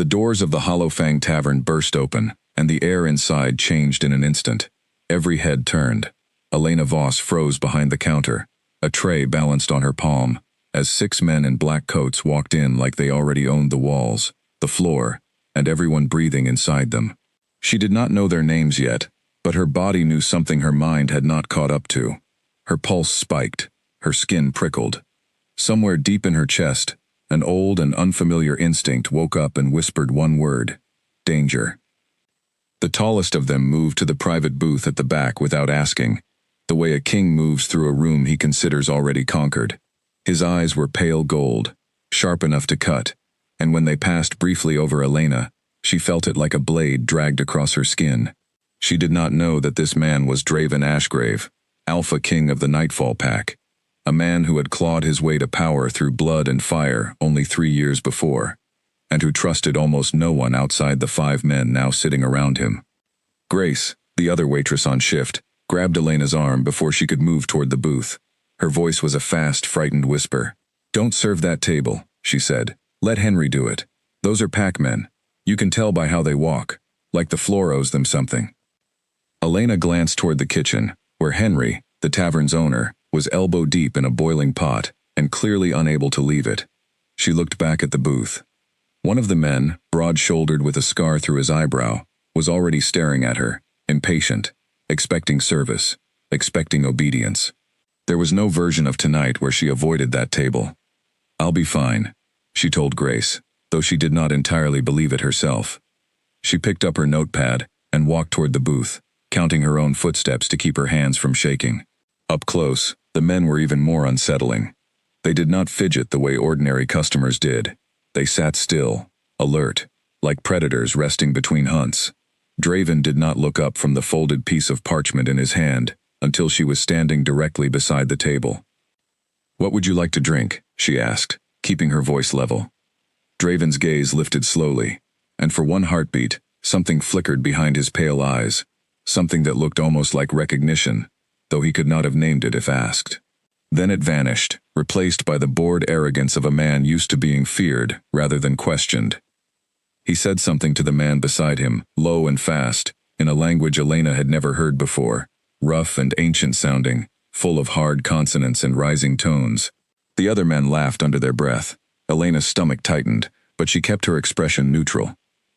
The doors of the Hollow Fang Tavern burst open, and the air inside changed in an instant. Every head turned. Elena Voss froze behind the counter, a tray balanced on her palm, as 6 men in black coats walked in like they already owned the walls, the floor, and everyone breathing inside them. She did not know their names yet, but her body knew something her mind had not caught up to. Her pulse spiked, her skin prickled. Somewhere deep in her chest, an old and unfamiliar instinct woke up and whispered one word: danger. The tallest of them moved to the private booth at the back without asking, the way a king moves through a room he considers already conquered. His eyes were pale gold, sharp enough to cut, and when they passed briefly over Elena, she felt it like a blade dragged across her skin. She did not know that this man was Draven Ashgrave, Alpha King of the Nightfall Pack, a man who had clawed his way to power through blood and fire only 3 years before, and who trusted almost no one outside the 5 men now sitting around him. Grace, the other waitress on shift, grabbed Elena's arm before she could move toward the booth. Her voice was a fast, frightened whisper. "Don't serve that table," she said. "Let Henry do it. Those are packmen. You can tell by how they walk, like the floor owes them something." Elena glanced toward the kitchen, where Henry, the tavern's owner, was elbow deep in a boiling pot and clearly unable to leave it. She looked back at the booth. One of the men, broad-shouldered with a scar through his eyebrow, was already staring at her, impatient, expecting service, expecting obedience. There was no version of tonight where she avoided that table. "I'll be fine," she told Grace, though she did not entirely believe it herself. She picked up her notepad and walked toward the booth, counting her own footsteps to keep her hands from shaking. Up close, the men were even more unsettling. They did not fidget the way ordinary customers did. They sat still, alert, like predators resting between hunts. Draven did not look up from the folded piece of parchment in his hand until she was standing directly beside the table. "What would you like to drink?" she asked, keeping her voice level. Draven's gaze lifted slowly, and for one heartbeat, something flickered behind his pale eyes, something that looked almost like recognition, though he could not have named it if asked. Then it vanished, replaced by the bored arrogance of a man used to being feared rather than questioned. He said something to the man beside him, low and fast, in a language Elena had never heard before, rough and ancient-sounding, full of hard consonants and rising tones. The other men laughed under their breath. Elena's stomach tightened, but she kept her expression neutral.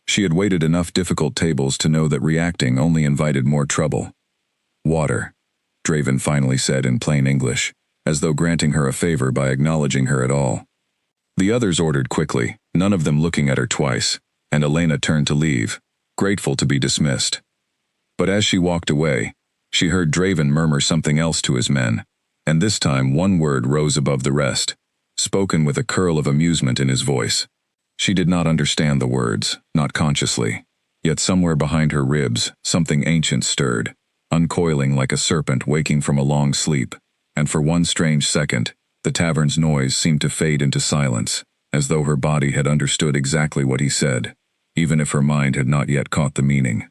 She had waited enough difficult tables to know that reacting only invited more trouble. "Water," Draven finally said in plain English, as though granting her a favor by acknowledging her at all. The others ordered quickly, none of them looking at her twice, and Elena turned to leave, grateful to be dismissed. But as she walked away, she heard Draven murmur something else to his men, and this time one word rose above the rest, spoken with a curl of amusement in his voice. She did not understand the words, not consciously, yet somewhere behind her ribs something ancient stirred, uncoiling like a serpent waking from a long sleep, and for one strange second, the tavern's noise seemed to fade into silence, as though her body had understood exactly what he said, even if her mind had not yet caught the meaning.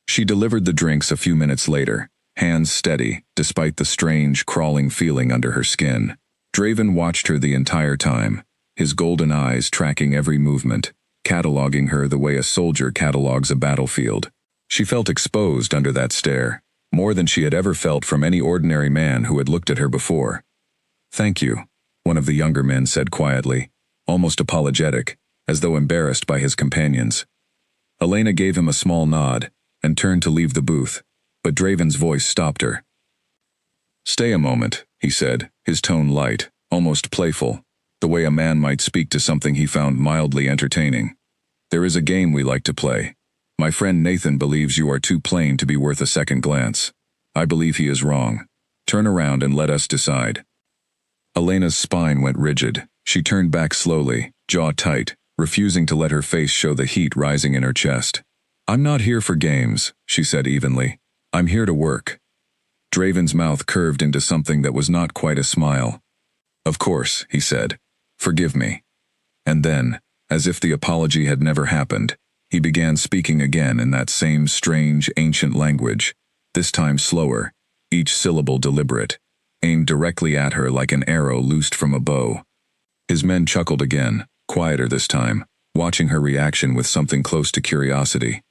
She delivered the drinks a few minutes later, hands steady, despite the strange, crawling feeling under her skin. Draven watched her the entire time, his golden eyes tracking every movement, cataloging her the way a soldier catalogs a battlefield. She felt exposed under that stare, more than she had ever felt from any ordinary man who had looked at her before. "Thank you," one of the younger men said quietly, almost apologetic, as though embarrassed by his companions. Elena gave him a small nod, and turned to leave the booth, but Draven's voice stopped her. "Stay a moment," he said, his tone light, almost playful, the way a man might speak to something he found mildly entertaining. "There is a game we like to play. My friend Nathan believes you are too plain to be worth a second glance. I believe he is wrong. Turn around and let us decide." Elena's spine went rigid. She turned back slowly, jaw tight, refusing to let her face show the heat rising in her chest. "I'm not here for games," she said evenly. "I'm here to work." Draven's mouth curved into something that was not quite a smile. "Of course," he said. "Forgive me." And then, as if the apology had never happened, he began speaking again in that same strange, ancient language, this time slower, each syllable deliberate, aimed directly at her like an arrow loosed from a bow. His men chuckled again, quieter this time, watching her reaction with something close to curiosity.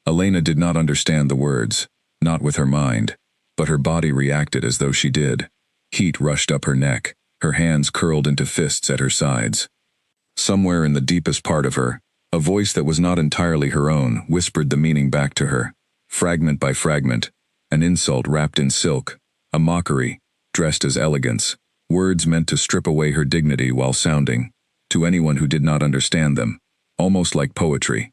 Elena did not understand the words, not with her mind, but her body reacted as though she did. Heat rushed up her neck, her hands curled into fists at her sides. Somewhere in the deepest part of her, a voice that was not entirely her own whispered the meaning back to her, fragment by fragment, an insult wrapped in silk, a mockery, dressed as elegance, words meant to strip away her dignity while sounding, to anyone who did not understand them, almost like poetry.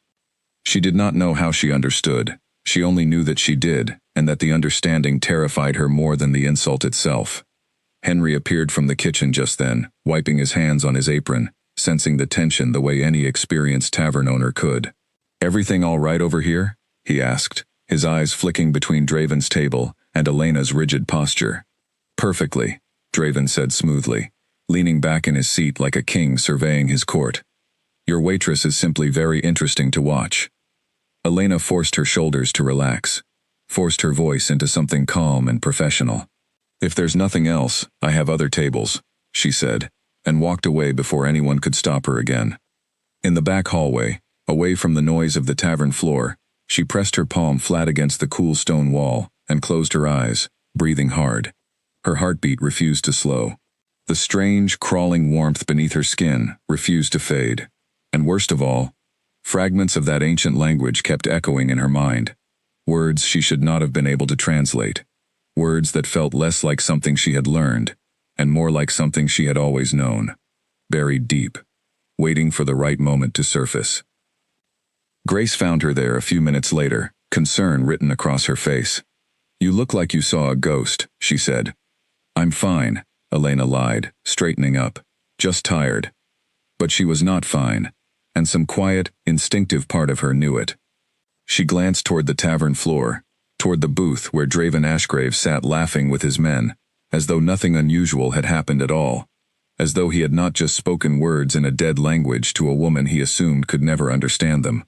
She did not know how she understood, she only knew that she did, and that the understanding terrified her more than the insult itself. Henry appeared from the kitchen just then, wiping his hands on his apron, sensing the tension the way any experienced tavern owner could. "Everything all right over here?" he asked, his eyes flicking between Draven's table and Elena's rigid posture. "Perfectly," Draven said smoothly, leaning back in his seat like a king surveying his court. "Your waitress is simply very interesting to watch." Elena forced her shoulders to relax, forced her voice into something calm and professional. "If there's nothing else, I have other tables," she said, and walked away before anyone could stop her again. In the back hallway, away from the noise of the tavern floor, she pressed her palm flat against the cool stone wall and closed her eyes, breathing hard. Her heartbeat refused to slow. The strange, crawling warmth beneath her skin refused to fade. And worst of all, fragments of that ancient language kept echoing in her mind. Words she should not have been able to translate. Words that felt less like something she had learned, and more like something she had always known. Buried deep, waiting for the right moment to surface. Grace found her there a few minutes later, concern written across her face. "You look like you saw a ghost," she said. "I'm fine," Elena lied, straightening up. "Just tired." But she was not fine, and some quiet, instinctive part of her knew it. She glanced toward the tavern floor, toward the booth where Draven Ashgrave sat laughing with his men, as though nothing unusual had happened at all, as though he had not just spoken words in a dead language to a woman he assumed could never understand them.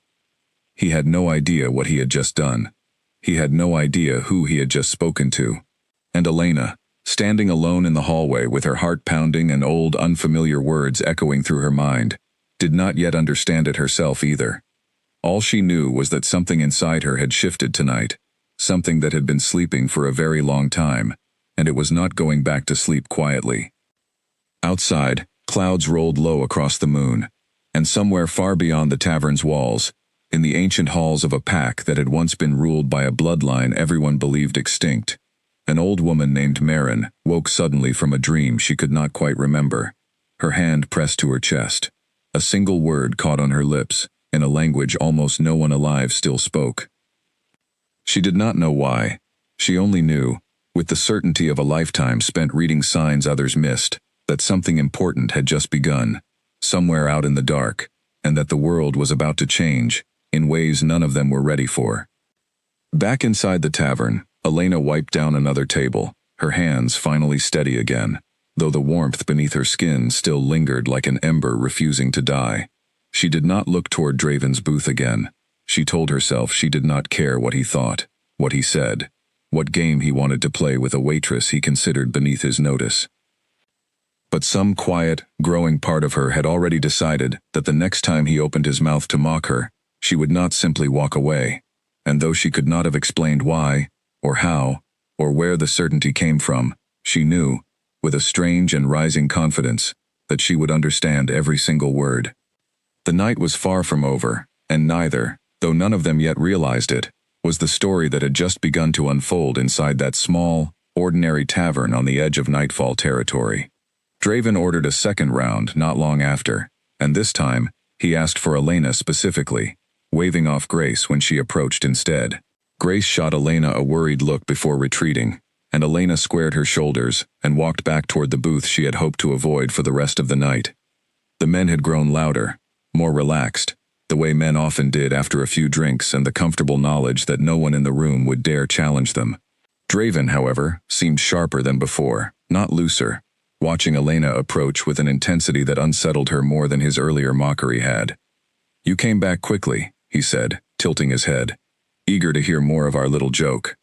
He had no idea what he had just done. He had no idea who he had just spoken to. And Elena, standing alone in the hallway with her heart pounding and old unfamiliar words echoing through her mind, did not yet understand it herself either. All she knew was that something inside her had shifted tonight, something that had been sleeping for a very long time, and it was not going back to sleep quietly. Outside, clouds rolled low across the moon, and somewhere far beyond the tavern's walls, in the ancient halls of a pack that had once been ruled by a bloodline everyone believed extinct, an old woman named Marin woke suddenly from a dream she could not quite remember, her hand pressed to her chest. A single word caught on her lips, in a language almost no one alive still spoke. She did not know why. She only knew, with the certainty of a lifetime spent reading signs others missed, that something important had just begun, somewhere out in the dark, and that the world was about to change, in ways none of them were ready for. Back inside the tavern, Elena wiped down another table, her hands finally steady again, though the warmth beneath her skin still lingered like an ember refusing to die. She did not look toward Draven's booth again. She told herself she did not care what he thought, what he said, what game he wanted to play with a waitress he considered beneath his notice. But some quiet, growing part of her had already decided that the next time he opened his mouth to mock her, she would not simply walk away, and though she could not have explained why, or how, or where the certainty came from, she knew, with a strange and rising confidence, that she would understand every single word. The night was far from over, and neither, though none of them yet realized it, was the story that had just begun to unfold inside that small, ordinary tavern on the edge of nightfall territory. Draven ordered a second round not long after, and this time, he asked for Elena specifically, waving off Grace when she approached instead. Grace shot Elena a worried look before retreating, and Elena squared her shoulders and walked back toward the booth she had hoped to avoid for the rest of the night. The men had grown louder, more relaxed, the way men often did after a few drinks and the comfortable knowledge that no one in the room would dare challenge them. Draven, however, seemed sharper than before, not looser, watching Elena approach with an intensity that unsettled her more than his earlier mockery had. "You came back quickly," he said, tilting his head, eager to hear more of our little joke.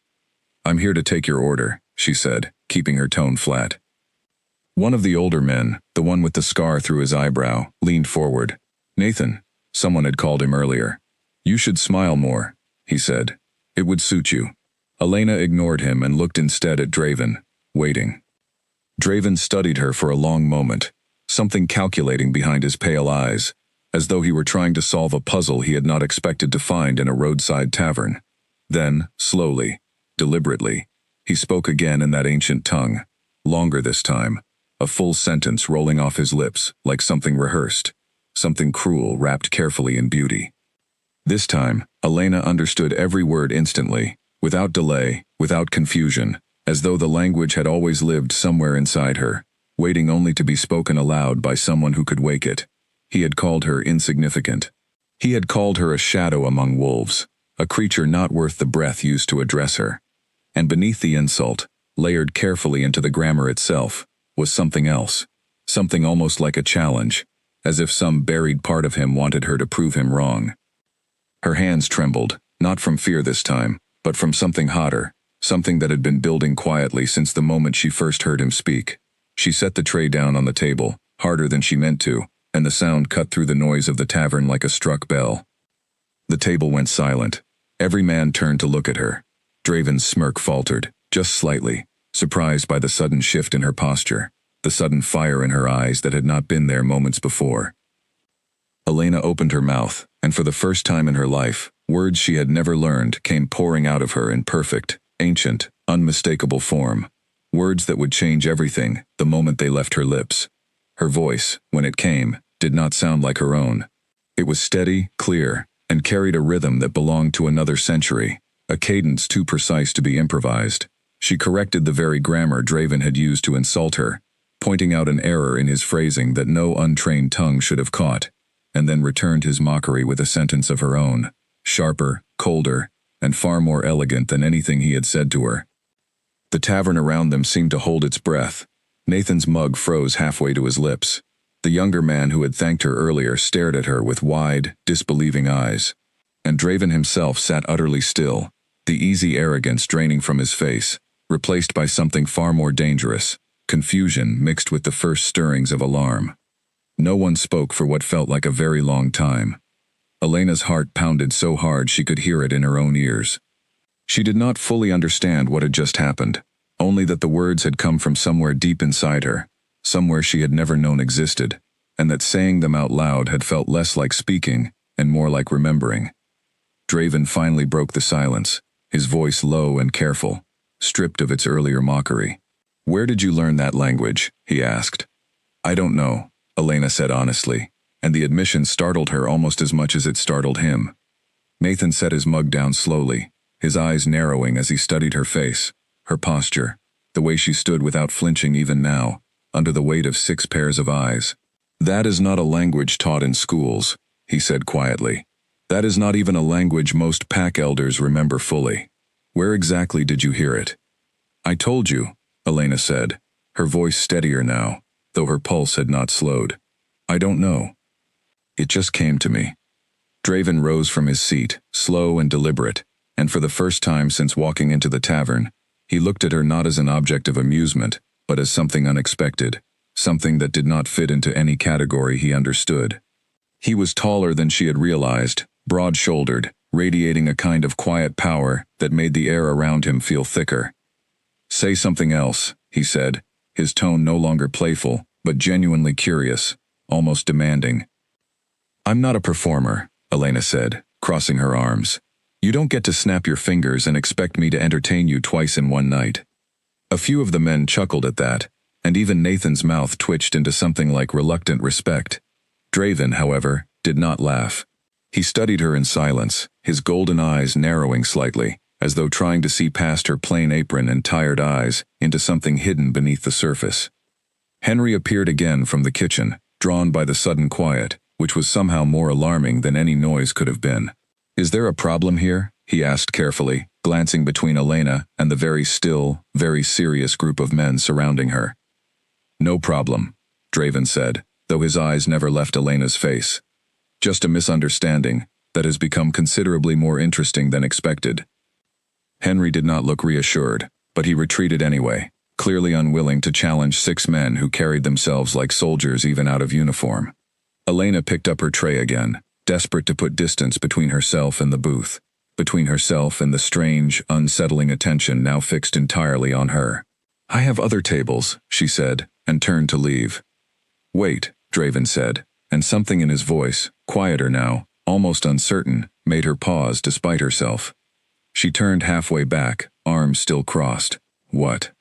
"I'm here to take your order," she said, keeping her tone flat. One of the older men, the one with the scar through his eyebrow, leaned forward. "Nathan, Someone had called him earlier. "You should smile more," he said. "It would suit you." Elena ignored him and looked instead at Draven, waiting. Draven studied her for a long moment, something calculating behind his pale eyes, as though he were trying to solve a puzzle he had not expected to find in a roadside tavern. Then, slowly, deliberately, he spoke again in that ancient tongue, longer this time, a full sentence rolling off his lips like something rehearsed, something cruel wrapped carefully in beauty. This time, Elena understood every word instantly, without delay, without confusion, as though the language had always lived somewhere inside her, waiting only to be spoken aloud by someone who could wake it. He had called her insignificant. He had called her a shadow among wolves, a creature not worth the breath used to address her. And beneath the insult, layered carefully into the grammar itself, was something else, something almost like a challenge, as if some buried part of him wanted her to prove him wrong. Her hands trembled, not from fear this time, but from something hotter, something that had been building quietly since the moment she first heard him speak. She set the tray down on the table, harder than she meant to, and the sound cut through the noise of the tavern like a struck bell. The table went silent. Every man turned to look at her. Draven's smirk faltered, just slightly, surprised by the sudden shift in her posture, the sudden fire in her eyes that had not been there moments before. Elena opened her mouth, and for the first time in her life, words she had never learned came pouring out of her in perfect, ancient, unmistakable form. Words that would change everything the moment they left her lips. Her voice, when it came, did not sound like her own. It was steady, clear, and carried a rhythm that belonged to another century, a cadence too precise to be improvised. She corrected the very grammar Draven had used to insult her, pointing out an error in his phrasing that no untrained tongue should have caught, and then returned his mockery with a sentence of her own, sharper, colder, and far more elegant than anything he had said to her. The tavern around them seemed to hold its breath. Nathan's mug froze halfway to his lips. The younger man who had thanked her earlier stared at her with wide, disbelieving eyes. And Draven himself sat utterly still, the easy arrogance draining from his face, replaced by something far more dangerous, confusion mixed with the first stirrings of alarm. No one spoke for what felt like a very long time. Elena's heart pounded so hard she could hear it in her own ears. She did not fully understand what had just happened, only that the words had come from somewhere deep inside her, somewhere she had never known existed, and that saying them out loud had felt less like speaking and more like remembering. Draven finally broke the silence, his voice low and careful, stripped of its earlier mockery. "Where did you learn that language?" he asked. "I don't know," Elena said honestly, and the admission startled her almost as much as it startled him. Nathan set his mug down slowly, his eyes narrowing as he studied her face, her posture, the way she stood without flinching even now, under the weight of 6 pairs of eyes. "That is not a language taught in schools," he said quietly. "That is not even a language most pack elders remember fully. Where exactly did you hear it?" "I told you," Elena said, her voice steadier now, though her pulse had not slowed. "I don't know. It just came to me." Draven rose from his seat, slow and deliberate, and for the first time since walking into the tavern, he looked at her not as an object of amusement, but as something unexpected, something that did not fit into any category he understood. He was taller than she had realized, broad-shouldered, radiating a kind of quiet power that made the air around him feel thicker. "Say something else," he said, his tone no longer playful, but genuinely curious, almost demanding. "I'm not a performer," Elena said, crossing her arms. "You don't get to snap your fingers and expect me to entertain you twice in one night." A few of the men chuckled at that, and even Nathan's mouth twitched into something like reluctant respect. Draven, however, did not laugh. He studied her in silence, his golden eyes narrowing slightly, as though trying to see past her plain apron and tired eyes into something hidden beneath the surface. Henry appeared again from the kitchen, drawn by the sudden quiet, which was somehow more alarming than any noise could have been. "Is there a problem here?" he asked carefully, glancing between Elena and the very still, very serious group of men surrounding her. "No problem," Draven said, though his eyes never left Elena's face. "Just a misunderstanding that has become considerably more interesting than expected." Henry did not look reassured, but he retreated anyway, clearly unwilling to challenge 6 men who carried themselves like soldiers even out of uniform. Elena picked up her tray again, desperate to put distance between herself and the booth, between herself and the strange, unsettling attention now fixed entirely on her. "I have other tables," she said, and turned to leave. "Wait," Draven said, and something in his voice, quieter now, almost uncertain, made her pause despite herself. She turned halfway back, arms still crossed. "What?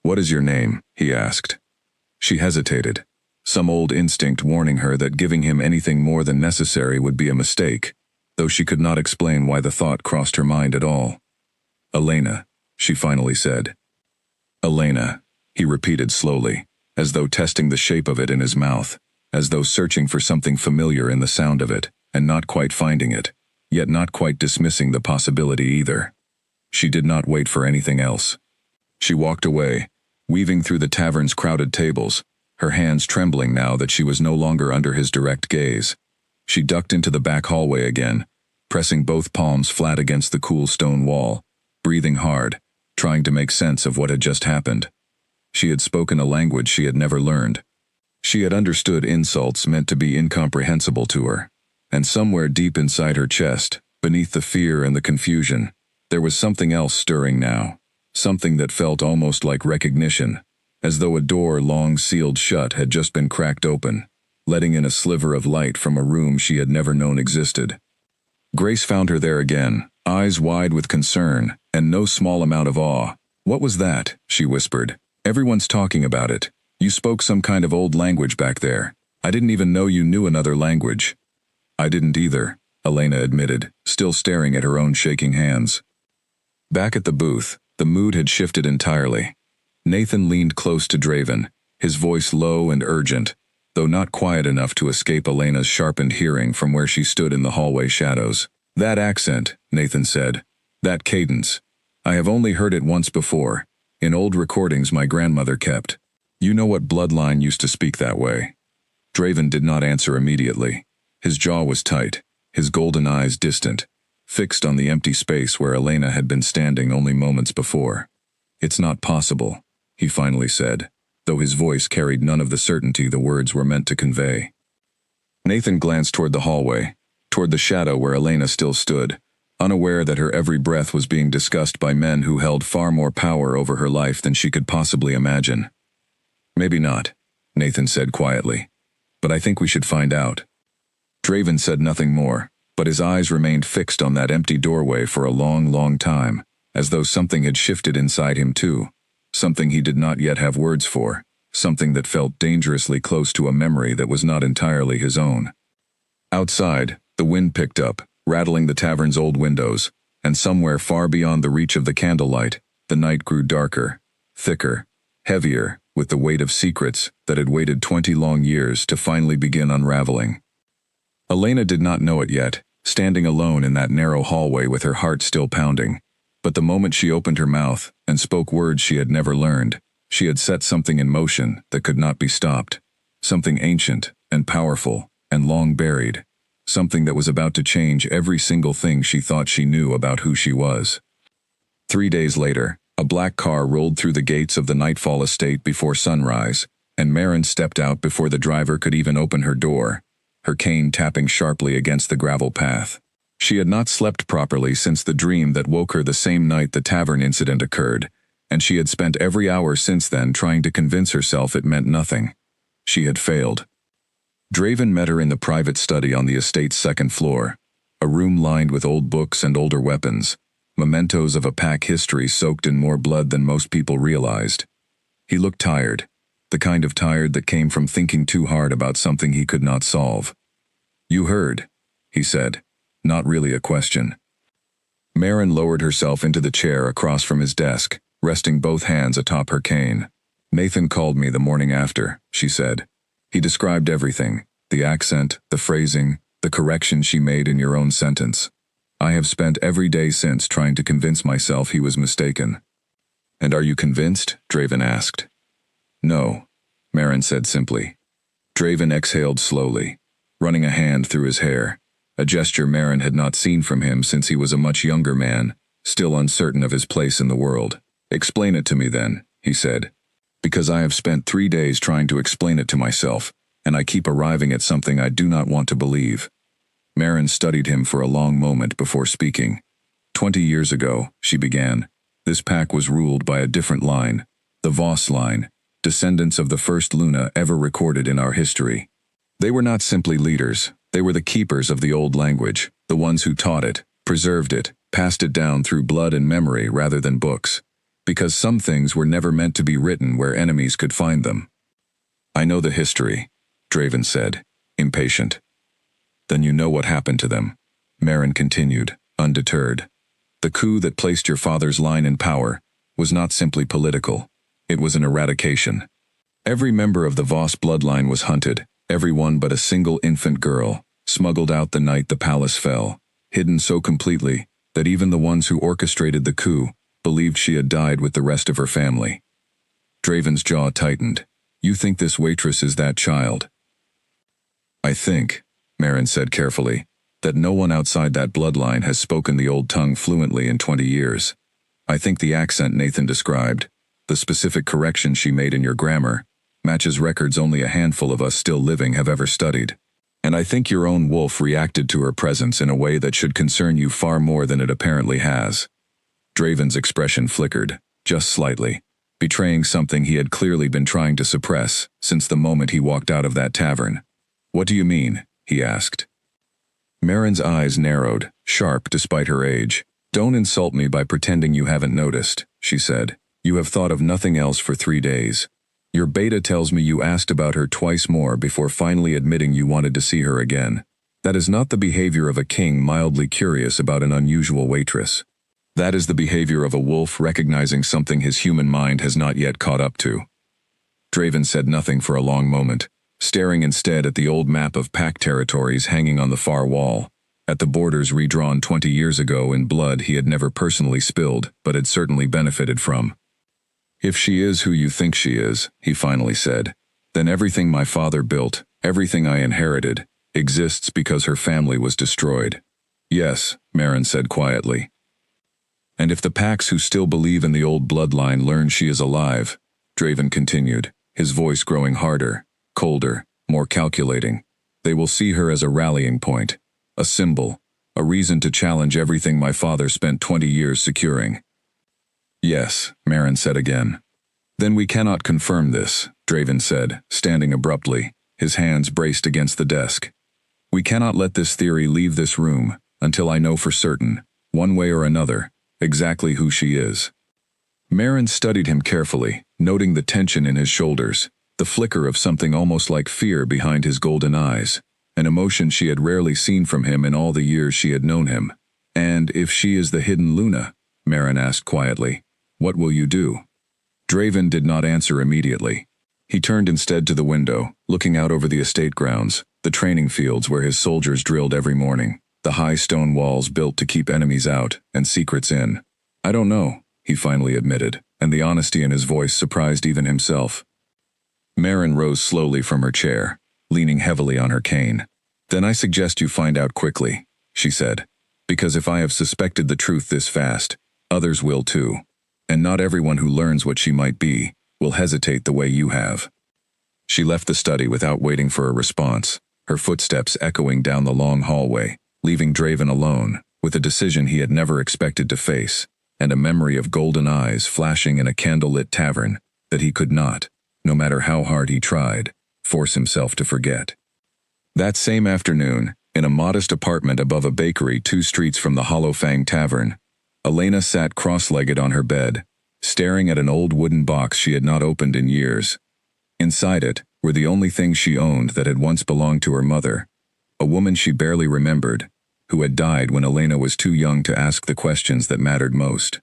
What is your name?" he asked. She hesitated, some old instinct warning her that giving him anything more than necessary would be a mistake, though she could not explain why the thought crossed her mind at all. "Elena," she finally said. "Elena," he repeated slowly, as though testing the shape of it in his mouth, as though searching for something familiar in the sound of it, and not quite finding it, yet not quite dismissing the possibility either. She did not wait for anything else. She walked away, weaving through the tavern's crowded tables, her hands trembling now that she was no longer under his direct gaze. She ducked into the back hallway again, pressing both palms flat against the cool stone wall, breathing hard, trying to make sense of what had just happened. She had spoken a language she had never learned. She had understood insults meant to be incomprehensible to her, and somewhere deep inside her chest, beneath the fear and the confusion, there was something else stirring now, something that felt almost like recognition, as though a door long sealed shut had just been cracked open, letting in a sliver of light from a room she had never known existed. Grace found her there again, eyes wide with concern, and no small amount of awe. "What was that?" she whispered. "Everyone's talking about it. You spoke some kind of old language back there. I didn't even know you knew another language." "I didn't either," Elena admitted, still staring at her own shaking hands. Back at the booth, the mood had shifted entirely. Nathan leaned close to Draven, his voice low and urgent, though not quiet enough to escape Elena's sharpened hearing from where she stood in the hallway shadows. "That accent," Nathan said. "That cadence. I have only heard it once before, in old recordings my grandmother kept. You know what bloodline used to speak that way?" Draven did not answer immediately. His jaw was tight, his golden eyes distant, fixed on the empty space where Elena had been standing only moments before. "It's not possible," he finally said, though his voice carried none of the certainty the words were meant to convey. Nathan glanced toward the hallway, toward the shadow where Elena still stood, unaware that her every breath was being discussed by men who held far more power over her life than she could possibly imagine. "Maybe not," Nathan said quietly, "but I think we should find out." Draven said nothing more, but his eyes remained fixed on that empty doorway for a long, long time, as though something had shifted inside him too, something he did not yet have words for, something that felt dangerously close to a memory that was not entirely his own. Outside, the wind picked up, rattling the tavern's old windows, and somewhere far beyond the reach of the candlelight, the night grew darker, thicker, heavier, with the weight of secrets that had waited 20 long years to finally begin unraveling. Elena did not know it yet, standing alone in that narrow hallway with her heart still pounding, but the moment she opened her mouth and spoke words she had never learned, she had set something in motion that could not be stopped, something ancient and powerful and long buried, something that was about to change every single thing she thought she knew about who she was. 3 days later, a black car rolled through the gates of the Nightfall estate before sunrise, and Marin stepped out before the driver could even open her door, her cane tapping sharply against the gravel path. She had not slept properly since the dream that woke her the same night the tavern incident occurred, and she had spent every hour since then trying to convince herself it meant nothing. She had failed. Draven met her in the private study on the estate's second floor, a room lined with old books and older weapons, mementos of a pack history soaked in more blood than most people realized. He looked tired, the kind of tired that came from thinking too hard about something he could not solve. "You heard," he said, not really a question. Marin lowered herself into the chair across from his desk, resting both hands atop her cane. "Nathan called me the morning after," she said. "He described everything, the accent, the phrasing, the correction she made in your own sentence. I have spent every day since trying to convince myself he was mistaken." "And are you convinced?" Draven asked. "No," Marin said simply. Draven exhaled slowly, running a hand through his hair, a gesture Marin had not seen from him since he was a much younger man, still uncertain of his place in the world. "Explain it to me then," he said. "Because I have spent 3 days trying to explain it to myself, and I keep arriving at something I do not want to believe. Marin studied him for a long moment before speaking. 20 years ago, she began, this pack was ruled by a different line, the Voss line, descendants of the first Luna ever recorded in our history. They were not simply leaders, they were the keepers of the old language, the ones who taught it, preserved it, passed it down through blood and memory rather than books. Because some things were never meant to be written where enemies could find them. I know the history, Draven said, impatient. Then you know what happened to them, Marin continued, undeterred. The coup that placed your father's line in power was not simply political, it was an eradication. Every member of the Voss bloodline was hunted, everyone but a single infant girl, smuggled out the night the palace fell, hidden so completely that even the ones who orchestrated the coup believed she had died with the rest of her family. Draven's jaw tightened. You think this waitress is that child? I think, Marin said carefully, that no one outside that bloodline has spoken the old tongue fluently in 20 years. I think the accent Nathan described, the specific correction she made in your grammar, matches records only a handful of us still living have ever studied. And I think your own wolf reacted to her presence in a way that should concern you far more than it apparently has. Draven's expression flickered, just slightly, betraying something he had clearly been trying to suppress since the moment he walked out of that tavern. What do you mean? He asked. Marin's eyes narrowed, sharp despite her age. Don't insult me by pretending you haven't noticed, she said. You have thought of nothing else for 3 days. Your beta tells me you asked about her twice more before finally admitting you wanted to see her again. That is not the behavior of a king mildly curious about an unusual waitress. That is the behavior of a wolf recognizing something his human mind has not yet caught up to. Draven said nothing for a long moment, staring instead at the old map of pack territories hanging on the far wall, at the borders redrawn 20 years ago in blood he had never personally spilled but had certainly benefited from. If she is who you think she is, he finally said, then everything my father built, everything I inherited, exists because her family was destroyed. Yes, Marin said quietly. And if the packs who still believe in the old bloodline learn she is alive, Draven continued, his voice growing harder, colder, more calculating, they will see her as a rallying point, a symbol, a reason to challenge everything my father spent 20 years securing. Yes, Marin said again. Then we cannot confirm this, Draven said, standing abruptly, his hands braced against the desk. We cannot let this theory leave this room until I know for certain, one way or another, exactly who she is. Marin studied him carefully, noting the tension in his shoulders, the flicker of something almost like fear behind his golden eyes, an emotion she had rarely seen from him in all the years she had known him. And if she is the hidden Luna, Marin asked quietly, what will you do? Draven did not answer immediately. He turned instead to the window, looking out over the estate grounds, the training fields where his soldiers drilled every morning, the high stone walls built to keep enemies out and secrets in. I don't know, he finally admitted, and the honesty in his voice surprised even himself. Marin rose slowly from her chair, leaning heavily on her cane. Then I suggest you find out quickly, she said, because if I have suspected the truth this fast, others will too. And not everyone who learns what she might be will hesitate the way you have. She left the study without waiting for a response, her footsteps echoing down the long hallway, leaving Draven alone, with a decision he had never expected to face, and a memory of golden eyes flashing in a candlelit tavern that he could not, no matter how hard he tried, force himself to forget. That same afternoon, in a modest apartment above a bakery 2 streets from the Hollow Fang Tavern, Elena sat cross-legged on her bed, staring at an old wooden box she had not opened in years. Inside it were the only things she owned that had once belonged to her mother, a woman she barely remembered, who had died when Elena was too young to ask the questions that mattered most.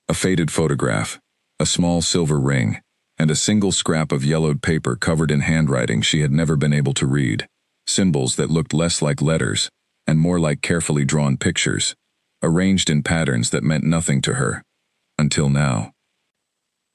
A faded photograph, a small silver ring, and a single scrap of yellowed paper covered in handwriting she had never been able to read, symbols that looked less like letters and more like carefully drawn pictures, arranged in patterns that meant nothing to her, until now.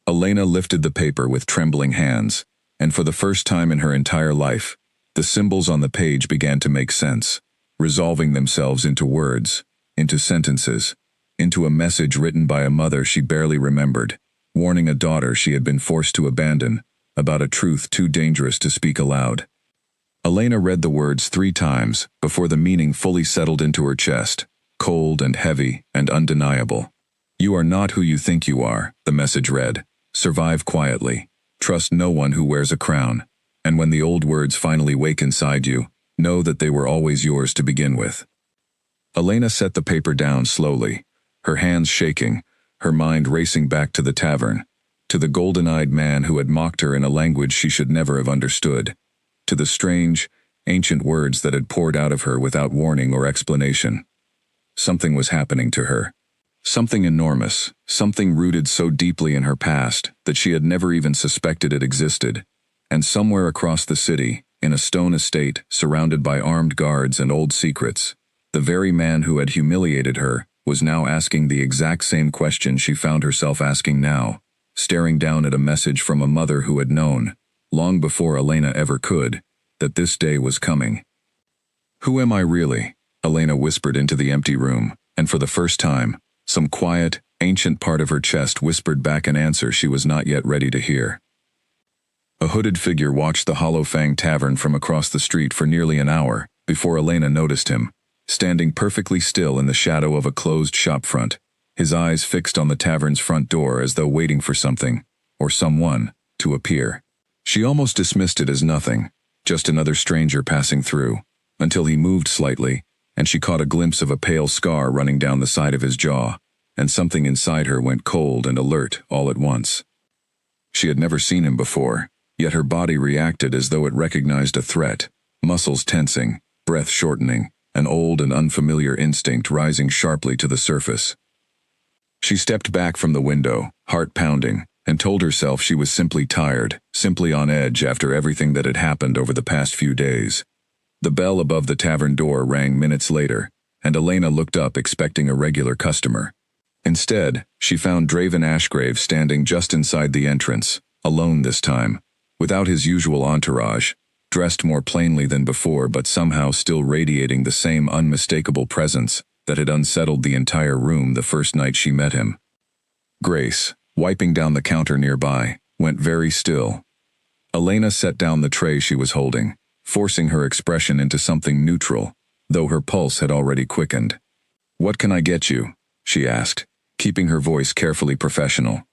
Elena lifted the paper with trembling hands, and for the first time in her entire life, the symbols on the page began to make sense, resolving themselves into words, into sentences, into a message written by a mother she barely remembered, warning a daughter she had been forced to abandon about a truth too dangerous to speak aloud. Elena read the words 3 times before the meaning fully settled into her chest, cold and heavy and undeniable. You are not who you think you are, the message read. Survive quietly. Trust no one who wears a crown. And when the old words finally wake inside you, know that they were always yours to begin with. Elena set the paper down slowly, her hands shaking, her mind racing back to the tavern, to the golden-eyed man who had mocked her in a language she should never have understood, to the strange, ancient words that had poured out of her without warning or explanation. Something was happening to her. Something enormous, something rooted so deeply in her past that she had never even suspected it existed. And somewhere across the city, in a stone estate surrounded by armed guards and old secrets, the very man who had humiliated her was now asking the exact same question she found herself asking now, staring down at a message from a mother who had known, long before Elena ever could, that this day was coming. Who am I really? Elena whispered into the empty room, and for the first time, some quiet, ancient part of her chest whispered back an answer she was not yet ready to hear. A hooded figure watched the Hollow Fang Tavern from across the street for nearly an hour before Elena noticed him, standing perfectly still in the shadow of a closed shopfront, his eyes fixed on the tavern's front door as though waiting for something, or someone, to appear. She almost dismissed it as nothing, just another stranger passing through, until he moved slightly, and she caught a glimpse of a pale scar running down the side of his jaw, and something inside her went cold and alert all at once. She had never seen him before, yet her body reacted as though it recognized a threat, muscles tensing, breath shortening, an old and unfamiliar instinct rising sharply to the surface. She stepped back from the window, heart pounding, and told herself she was simply tired, simply on edge after everything that had happened over the past few days. The bell above the tavern door rang minutes later, and Elena looked up expecting a regular customer. Instead, she found Draven Ashgrave standing just inside the entrance, alone this time, without his usual entourage, dressed more plainly than before but somehow still radiating the same unmistakable presence that had unsettled the entire room the first night she met him. Grace, wiping down the counter nearby, went very still. Elena set down the tray she was holding, forcing her expression into something neutral, though her pulse had already quickened. "What can I get you?" she asked, keeping her voice carefully professional.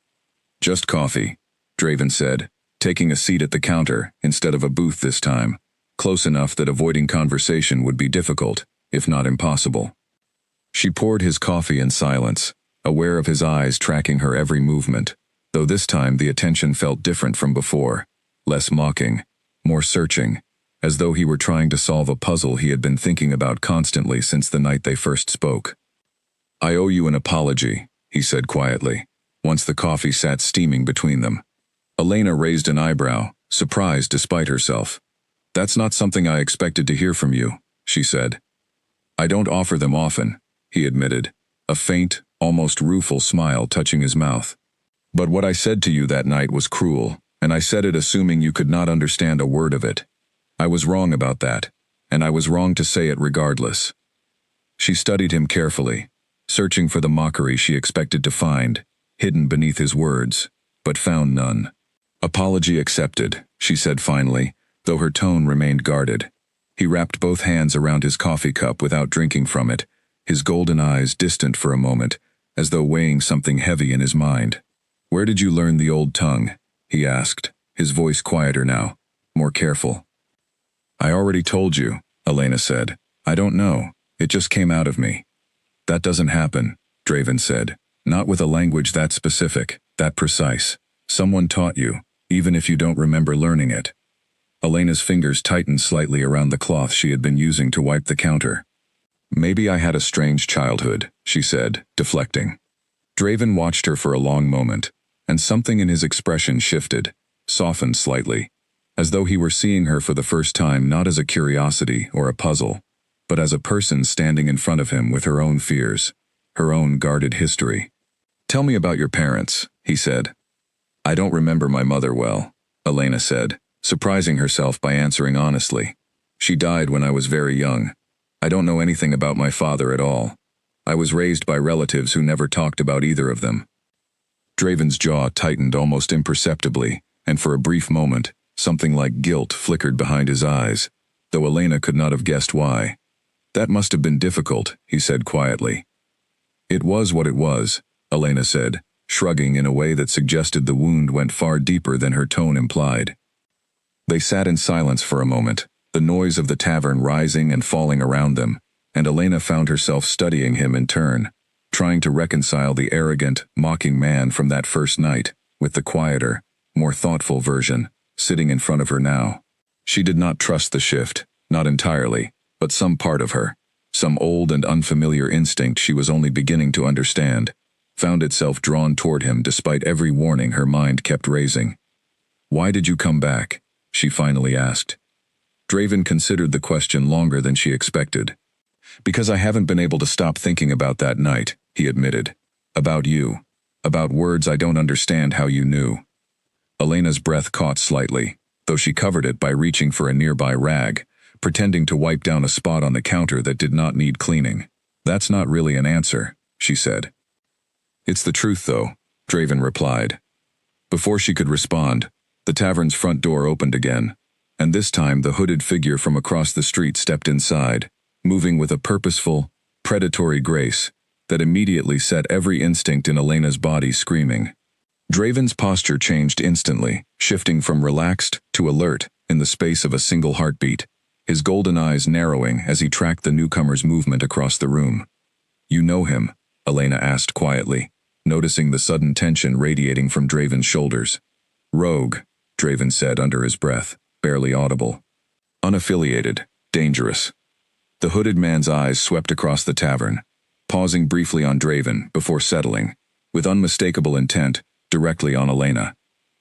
"Just coffee," Draven said, taking a seat at the counter instead of a booth this time, close enough that avoiding conversation would be difficult, if not impossible. She poured his coffee in silence, aware of his eyes tracking her every movement, though this time the attention felt different from before, less mocking, more searching, as though he were trying to solve a puzzle he had been thinking about constantly since the night they first spoke. "I owe you an apology," he said quietly, once the coffee sat steaming between them. Elena raised an eyebrow, surprised despite herself. "That's not something I expected to hear from you," she said. "I don't offer them often," he admitted, a faint, almost rueful smile touching his mouth. "But what I said to you that night was cruel, and I said it assuming you could not understand a word of it. I was wrong about that, and I was wrong to say it regardless." She studied him carefully, searching for the mockery she expected to find, hidden beneath his words, but found none. "Apology accepted," she said finally, though her tone remained guarded. He wrapped both hands around his coffee cup without drinking from it, his golden eyes distant for a moment, as though weighing something heavy in his mind. "Where did you learn the old tongue?" he asked, his voice quieter now, more careful. "I already told you," Elena said. "I don't know. It just came out of me." "That doesn't happen," Draven said. "Not with a language that specific, that precise. Someone taught you, even if you don't remember learning it." Elena's fingers tightened slightly around the cloth she had been using to wipe the counter. "Maybe I had a strange childhood," she said, deflecting. Draven watched her for a long moment, and something in his expression shifted, softened slightly, as though he were seeing her for the first time not as a curiosity or a puzzle, but as a person standing in front of him with her own fears, her own guarded history. "Tell me about your parents," he said. "I don't remember my mother well," Elena said, surprising herself by answering honestly. "She died when I was very young. I don't know anything about my father at all. I was raised by relatives who never talked about either of them." Draven's jaw tightened almost imperceptibly, and for a brief moment, something like guilt flickered behind his eyes, though Elena could not have guessed why. That must have been difficult, he said quietly. It was what it was, Elena said, shrugging in a way that suggested the wound went far deeper than her tone implied. They sat in silence for a moment, the noise of the tavern rising and falling around them, and Elena found herself studying him in turn, trying to reconcile the arrogant, mocking man from that first night, with the quieter, more thoughtful version, sitting in front of her now. She did not trust the shift, not entirely, but some part of her, some old and unfamiliar instinct she was only beginning to understand, found itself drawn toward him despite every warning her mind kept raising. "Why did you come back?" she finally asked. Draven considered the question longer than she expected. "Because I haven't been able to stop thinking about that night," he admitted. "About you. About words I don't understand how you knew." Elena's breath caught slightly, though she covered it by reaching for a nearby rag, pretending to wipe down a spot on the counter that did not need cleaning. "That's not really an answer," she said. "It's the truth, though," Draven replied. Before she could respond, the tavern's front door opened again, and this time the hooded figure from across the street stepped inside, moving with a purposeful, predatory grace that immediately set every instinct in Elena's body screaming. Draven's posture changed instantly, shifting from relaxed to alert in the space of a single heartbeat, his golden eyes narrowing as he tracked the newcomer's movement across the room. "You know him?" Elena asked quietly, noticing the sudden tension radiating from Draven's shoulders. "Rogue," Draven said under his breath, barely audible. "Unaffiliated, dangerous." The hooded man's eyes swept across the tavern, pausing briefly on Draven before settling, with unmistakable intent, directly on Elena.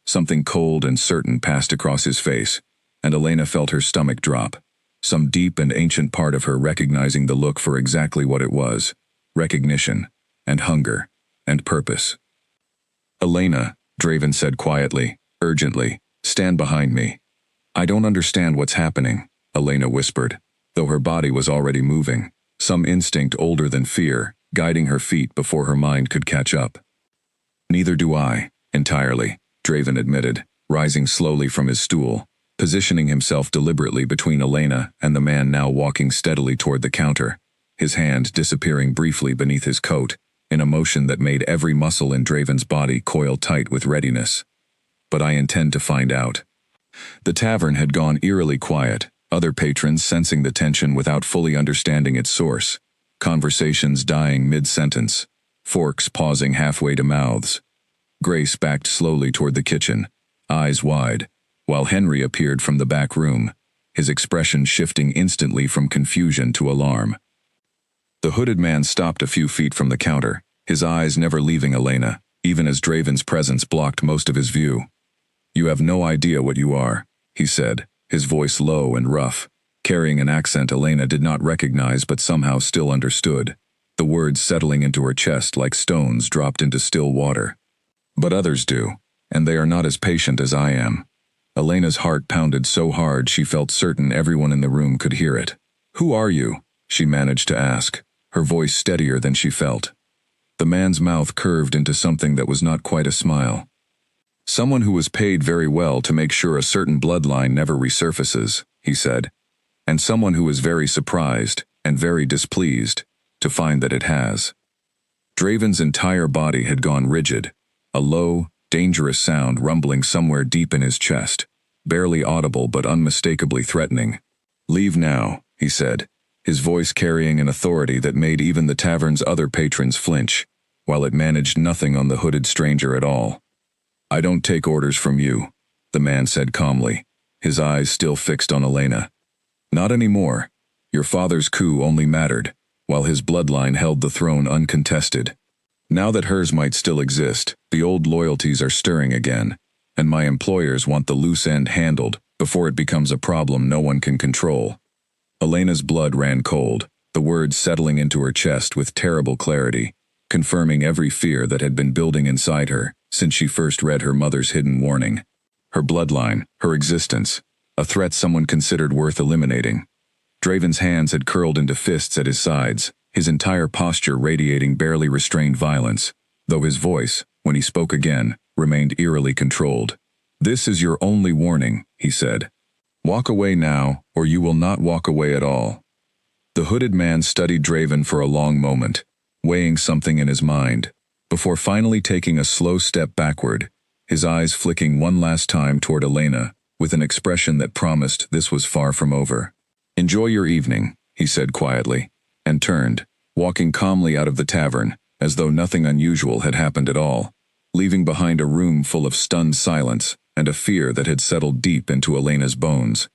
Something cold and certain passed across his face, and Elena felt her stomach drop, some deep and ancient part of her recognizing the look for exactly what it was: recognition, and hunger, and purpose. "Elena," Draven said quietly, urgently, "stand behind me." "I don't understand what's happening," Elena whispered, though her body was already moving, some instinct older than fear, guiding her feet before her mind could catch up. "Neither do I, entirely," Draven admitted, rising slowly from his stool, positioning himself deliberately between Elena and the man now walking steadily toward the counter, his hand disappearing briefly beneath his coat, in a motion that made every muscle in Draven's body coil tight with readiness. "But I intend to find out." The tavern had gone eerily quiet, other patrons sensing the tension without fully understanding its source, conversations dying mid-sentence, forks pausing halfway to mouths. Grace backed slowly toward the kitchen, eyes wide, while Henry appeared from the back room, his expression shifting instantly from confusion to alarm. The hooded man stopped a few feet from the counter, his eyes never leaving Elena, even as Draven's presence blocked most of his view. "You have no idea what you are," he said, his voice low and rough, carrying an accent Elena did not recognize but somehow still understood, the words settling into her chest like stones dropped into still water. "But others do, and they are not as patient as I am." Elena's heart pounded so hard she felt certain everyone in the room could hear it. "Who are you?" she managed to ask, her voice steadier than she felt. The man's mouth curved into something that was not quite a smile. "Someone who was paid very well to make sure a certain bloodline never resurfaces," he said, "and someone who is very surprised, and very displeased, to find that it has." Draven's entire body had gone rigid, a low, dangerous sound rumbling somewhere deep in his chest, barely audible but unmistakably threatening. "Leave now," he said, his voice carrying an authority that made even the tavern's other patrons flinch, while it managed nothing on the hooded stranger at all. "I don't take orders from you," the man said calmly, his eyes still fixed on Elena. "Not anymore. Your father's coup only mattered, while his bloodline held the throne uncontested. Now that hers might still exist, the old loyalties are stirring again, and my employers want the loose end handled before it becomes a problem no one can control." Elena's blood ran cold, the words settling into her chest with terrible clarity, confirming every fear that had been building inside her since she first read her mother's hidden warning. Her bloodline, her existence, a threat someone considered worth eliminating. Draven's hands had curled into fists at his sides, his entire posture radiating barely restrained violence, though his voice, when he spoke again, remained eerily controlled. "This is your only warning," he said. Walk away now, or you will not walk away at all. The hooded man studied Draven for a long moment, weighing something in his mind, before finally taking a slow step backward, his eyes flicking one last time toward Elena, with an expression that promised this was far from over. "Enjoy your evening," he said quietly, and turned, walking calmly out of the tavern, as though nothing unusual had happened at all, leaving behind a room full of stunned silence and a fear that had settled deep into Elena's bones.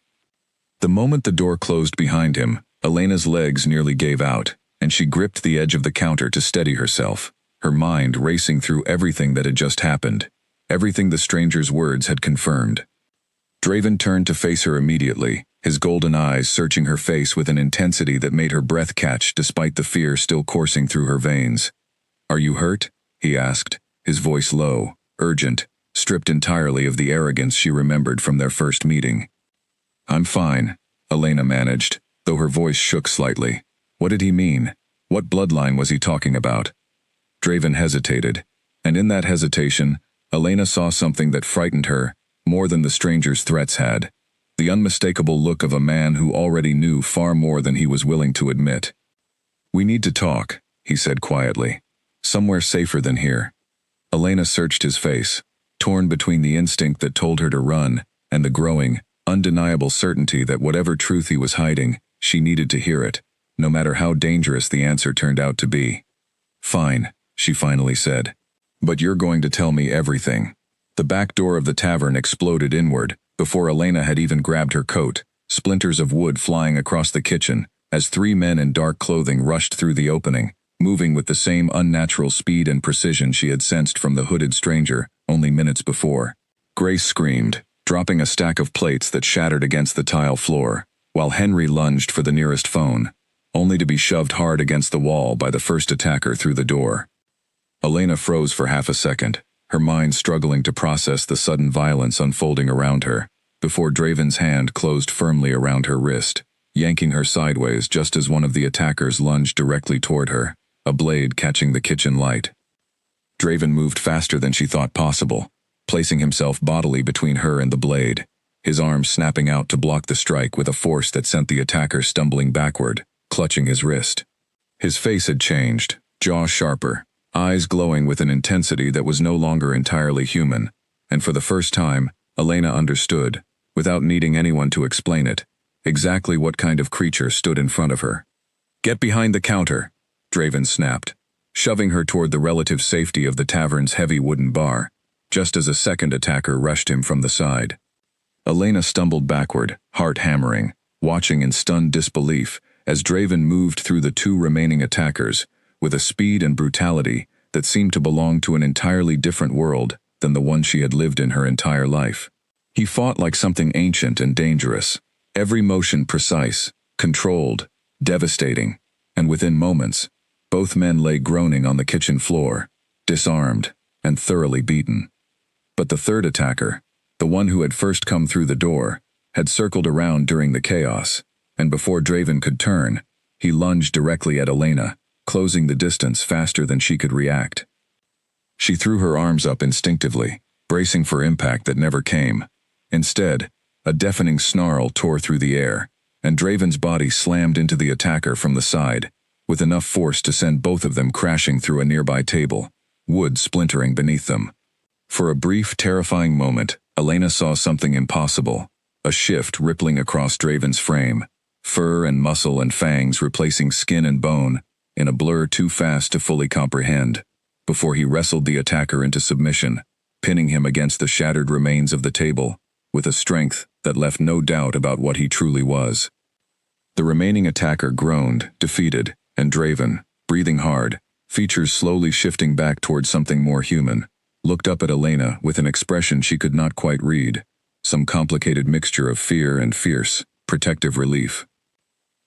The moment the door closed behind him, Elena's legs nearly gave out, and she gripped the edge of the counter to steady herself, her mind racing through everything that had just happened, everything the stranger's words had confirmed. Draven turned to face her immediately, his golden eyes searching her face with an intensity that made her breath catch despite the fear still coursing through her veins. "Are you hurt?" he asked, his voice low, urgent, stripped entirely of the arrogance she remembered from their first meeting. "I'm fine," Elena managed, though her voice shook slightly. What did he mean? What bloodline was he talking about? Draven hesitated, and in that hesitation, Elena saw something that frightened her more than the stranger's threats had. The unmistakable look of a man who already knew far more than he was willing to admit. "We need to talk," he said quietly. "Somewhere safer than here." Elena searched his face, torn between the instinct that told her to run and the growing, undeniable certainty that whatever truth he was hiding, she needed to hear it, no matter how dangerous the answer turned out to be. "Fine," she finally said. "But you're going to tell me everything." The back door of the tavern exploded inward, before Elena had even grabbed her coat, splinters of wood flying across the kitchen, as three men in dark clothing rushed through the opening, moving with the same unnatural speed and precision she had sensed from the hooded stranger only minutes before. Grace screamed, dropping a stack of plates that shattered against the tile floor, while Henry lunged for the nearest phone, only to be shoved hard against the wall by the first attacker through the door. Elena froze for half a second, her mind struggling to process the sudden violence unfolding around her, before Draven's hand closed firmly around her wrist, yanking her sideways just as one of the attackers lunged directly toward her, a blade catching the kitchen light. Draven moved faster than she thought possible, placing himself bodily between her and the blade, his arms snapping out to block the strike with a force that sent the attacker stumbling backward, clutching his wrist. His face had changed, jaw sharper, eyes glowing with an intensity that was no longer entirely human, and for the first time, Elena understood, without needing anyone to explain it, exactly what kind of creature stood in front of her. "Get behind the counter," Draven snapped, shoving her toward the relative safety of the tavern's heavy wooden bar, just as a second attacker rushed him from the side. Elena stumbled backward, heart hammering, watching in stunned disbelief as Draven moved through the two remaining attackers, with a speed and brutality that seemed to belong to an entirely different world than the one she had lived in her entire life. He fought like something ancient and dangerous, every motion precise, controlled, devastating, and within moments, both men lay groaning on the kitchen floor, disarmed and thoroughly beaten. But the third attacker, the one who had first come through the door, had circled around during the chaos, and before Draven could turn, he lunged directly at Elena, closing the distance faster than she could react. She threw her arms up instinctively, bracing for impact that never came. Instead, a deafening snarl tore through the air, and Draven's body slammed into the attacker from the side, with enough force to send both of them crashing through a nearby table, wood splintering beneath them. For a brief, terrifying moment, Elena saw something impossible, a shift rippling across Draven's frame, fur and muscle and fangs replacing skin and bone, in a blur too fast to fully comprehend, before he wrestled the attacker into submission, pinning him against the shattered remains of the table, with a strength that left no doubt about what he truly was. The remaining attacker groaned, defeated, and Draven, breathing hard, features slowly shifting back towards something more human, looked up at Elena with an expression she could not quite read, some complicated mixture of fear and fierce, protective relief.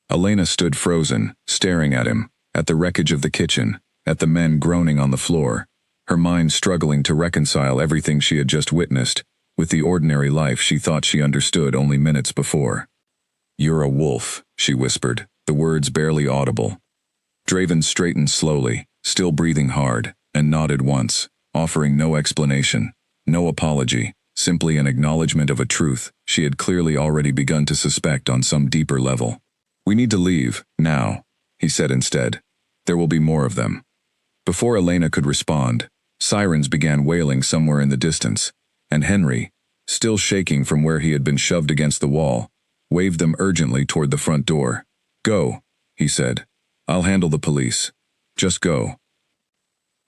Elena stood frozen, staring at him, at the wreckage of the kitchen, at the men groaning on the floor, her mind struggling to reconcile everything she had just witnessed with the ordinary life she thought she understood only minutes before. "You're a wolf," she whispered, the words barely audible. Draven straightened slowly, still breathing hard, and nodded once, offering no explanation, no apology, simply an acknowledgement of a truth she had clearly already begun to suspect on some deeper level. "We need to leave, now," he said instead. "There will be more of them." Before Elena could respond, sirens began wailing somewhere in the distance, and Henry, still shaking from where he had been shoved against the wall, waved them urgently toward the front door. "Go," he said. "I'll handle the police. Just go."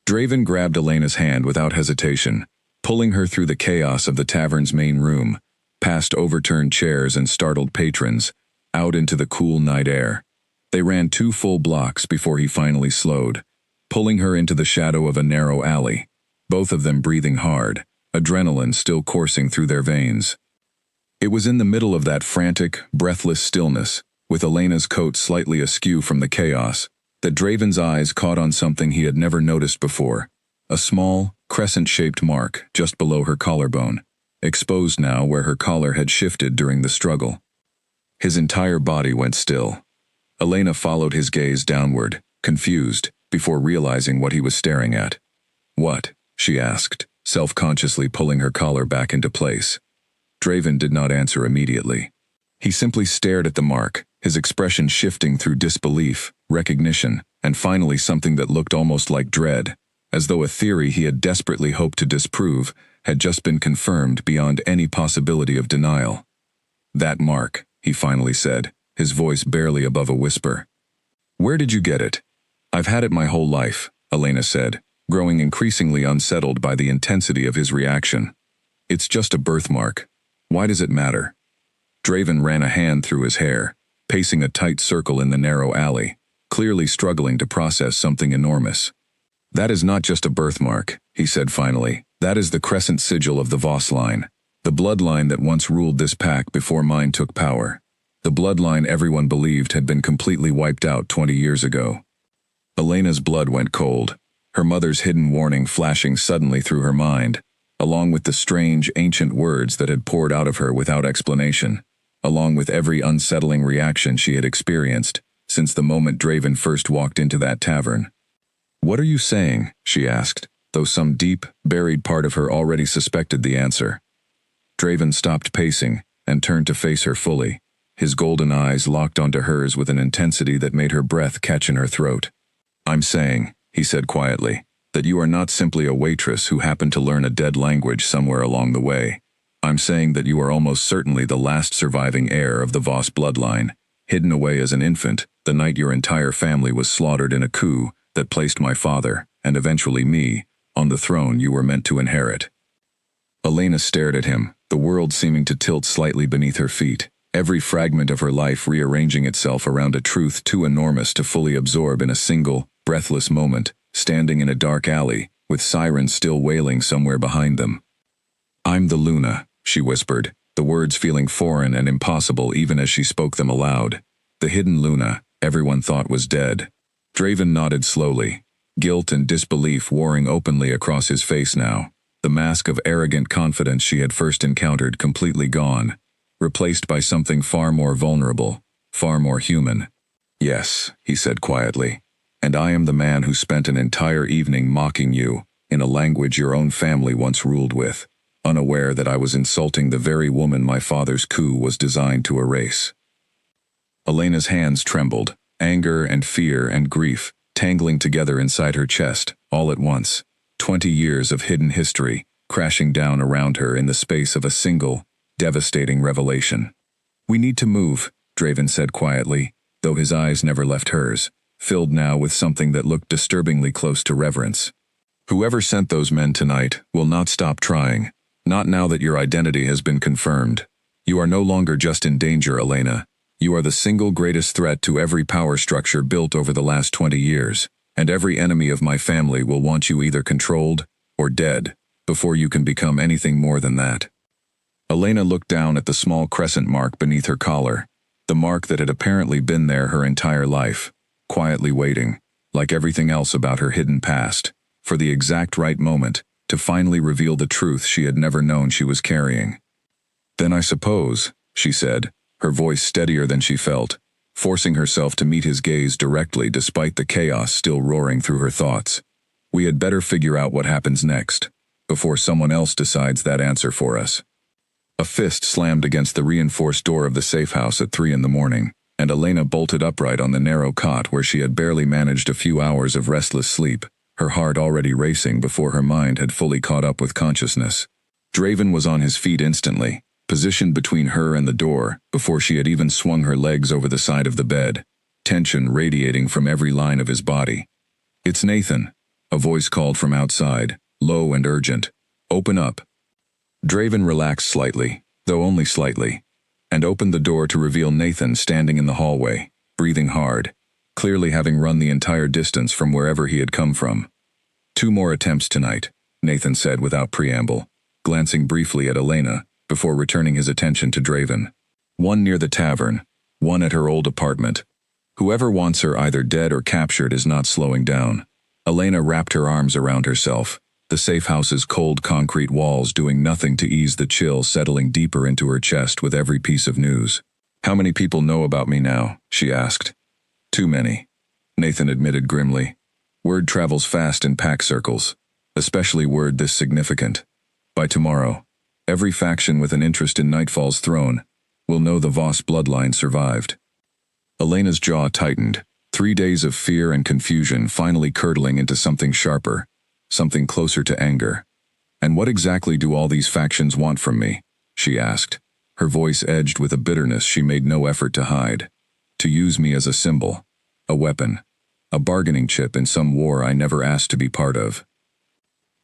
Draven grabbed Elena's hand without hesitation, pulling her through the chaos of the tavern's main room, past overturned chairs and startled patrons, out into the cool night air. They ran 2 full blocks before he finally slowed, pulling her into the shadow of a narrow alley, both of them breathing hard, adrenaline still coursing through their veins. It was in the middle of that frantic, breathless stillness, with Elena's coat slightly askew from the chaos, that Draven's eyes caught on something he had never noticed before: a small, crescent-shaped mark just below her collarbone, exposed now where her collar had shifted during the struggle. His entire body went still. Elena followed his gaze downward, confused, before realizing what he was staring at. "What?" she asked, self-consciously pulling her collar back into place. Draven did not answer immediately. He simply stared at the mark, his expression shifting through disbelief, recognition, and finally something that looked almost like dread, as though a theory he had desperately hoped to disprove had just been confirmed beyond any possibility of denial. "That mark," he finally said, his voice barely above a whisper. "Where did you get it?" "I've had it my whole life," Elena said, growing increasingly unsettled by the intensity of his reaction. "It's just a birthmark. Why does it matter?" Draven ran a hand through his hair, pacing a tight circle in the narrow alley, clearly struggling to process something enormous. "That is not just a birthmark," he said finally. "That is the crescent sigil of the Voss line, the bloodline that once ruled this pack before mine took power. The bloodline everyone believed had been completely wiped out 20 years ago." Elena's blood went cold, her mother's hidden warning flashing suddenly through her mind, along with the strange, ancient words that had poured out of her without explanation, along with every unsettling reaction she had experienced since the moment Draven first walked into that tavern. "What are you saying?" she asked, though some deep, buried part of her already suspected the answer. Draven stopped pacing and turned to face her fully, his golden eyes locked onto hers with an intensity that made her breath catch in her throat. "I'm saying," he said quietly, "that you are not simply a waitress who happened to learn a dead language somewhere along the way. I'm saying that you are almost certainly the last surviving heir of the Voss bloodline, hidden away as an infant the night your entire family was slaughtered in a coup that placed my father, and eventually me, on the throne you were meant to inherit." Elena stared at him, the world seeming to tilt slightly beneath her feet, every fragment of her life rearranging itself around a truth too enormous to fully absorb in a single, breathless moment, standing in a dark alley, with sirens still wailing somewhere behind them. "I'm the Luna," she whispered, the words feeling foreign and impossible even as she spoke them aloud. "The hidden Luna everyone thought was dead." Draven nodded slowly, guilt and disbelief warring openly across his face now, the mask of arrogant confidence she had first encountered completely gone, replaced by something far more vulnerable, far more human. "Yes," he said quietly, "and I am the man who spent an entire evening mocking you, in a language your own family once ruled with, unaware that I was insulting the very woman my father's coup was designed to erase." Elena's hands trembled, anger and fear and grief tangling together inside her chest, all at once, 20 years of hidden history crashing down around her in the space of a single, devastating revelation. "We need to move," Draven said quietly, though his eyes never left hers, filled now with something that looked disturbingly close to reverence. "Whoever sent those men tonight will not stop trying, not now that your identity has been confirmed. You are no longer just in danger, Elena. You are the single greatest threat to every power structure built over the last 20 years, and every enemy of my family will want you either controlled or dead before you can become anything more than that." Elena looked down at the small crescent mark beneath her collar, the mark that had apparently been there her entire life, quietly waiting, like everything else about her hidden past, for the exact right moment to finally reveal the truth she had never known she was carrying. "Then I suppose," she said, her voice steadier than she felt, forcing herself to meet his gaze directly despite the chaos still roaring through her thoughts, "we had better figure out what happens next, before someone else decides that answer for us. A fist slammed against the reinforced door of the safe house at 3 a.m, and Elena bolted upright on the narrow cot where she had barely managed a few hours of restless sleep, her heart already racing before her mind had fully caught up with consciousness. Draven was on his feet instantly, positioned between her and the door, before she had even swung her legs over the side of the bed, tension radiating from every line of his body. "It's Nathan," a voice called from outside, low and urgent. "Open up." Draven relaxed slightly, though only slightly, and opened the door to reveal Nathan standing in the hallway, breathing hard, clearly having run the entire distance from wherever he had come from. "2 more attempts tonight," Nathan said without preamble, glancing briefly at Elena, before returning his attention to Draven. "1 near the tavern, 1 at her old apartment. Whoever wants her either dead or captured is not slowing down." Elena wrapped her arms around herself, the safe house's cold concrete walls doing nothing to ease the chill settling deeper into her chest with every piece of news. "How many people know about me now?" she asked. "Too many," Nathan admitted grimly. "Word travels fast in pack circles, especially word this significant. By tomorrow, every faction with an interest in Nightfall's throne will know the Voss bloodline survived." Elena's jaw tightened, 3 days of fear and confusion finally curdling into something sharper, something closer to anger. "And what exactly do all these factions want from me?" she asked, her voice edged with a bitterness she made no effort to hide. "To use me as a symbol, a weapon, a bargaining chip in some war I never asked to be part of."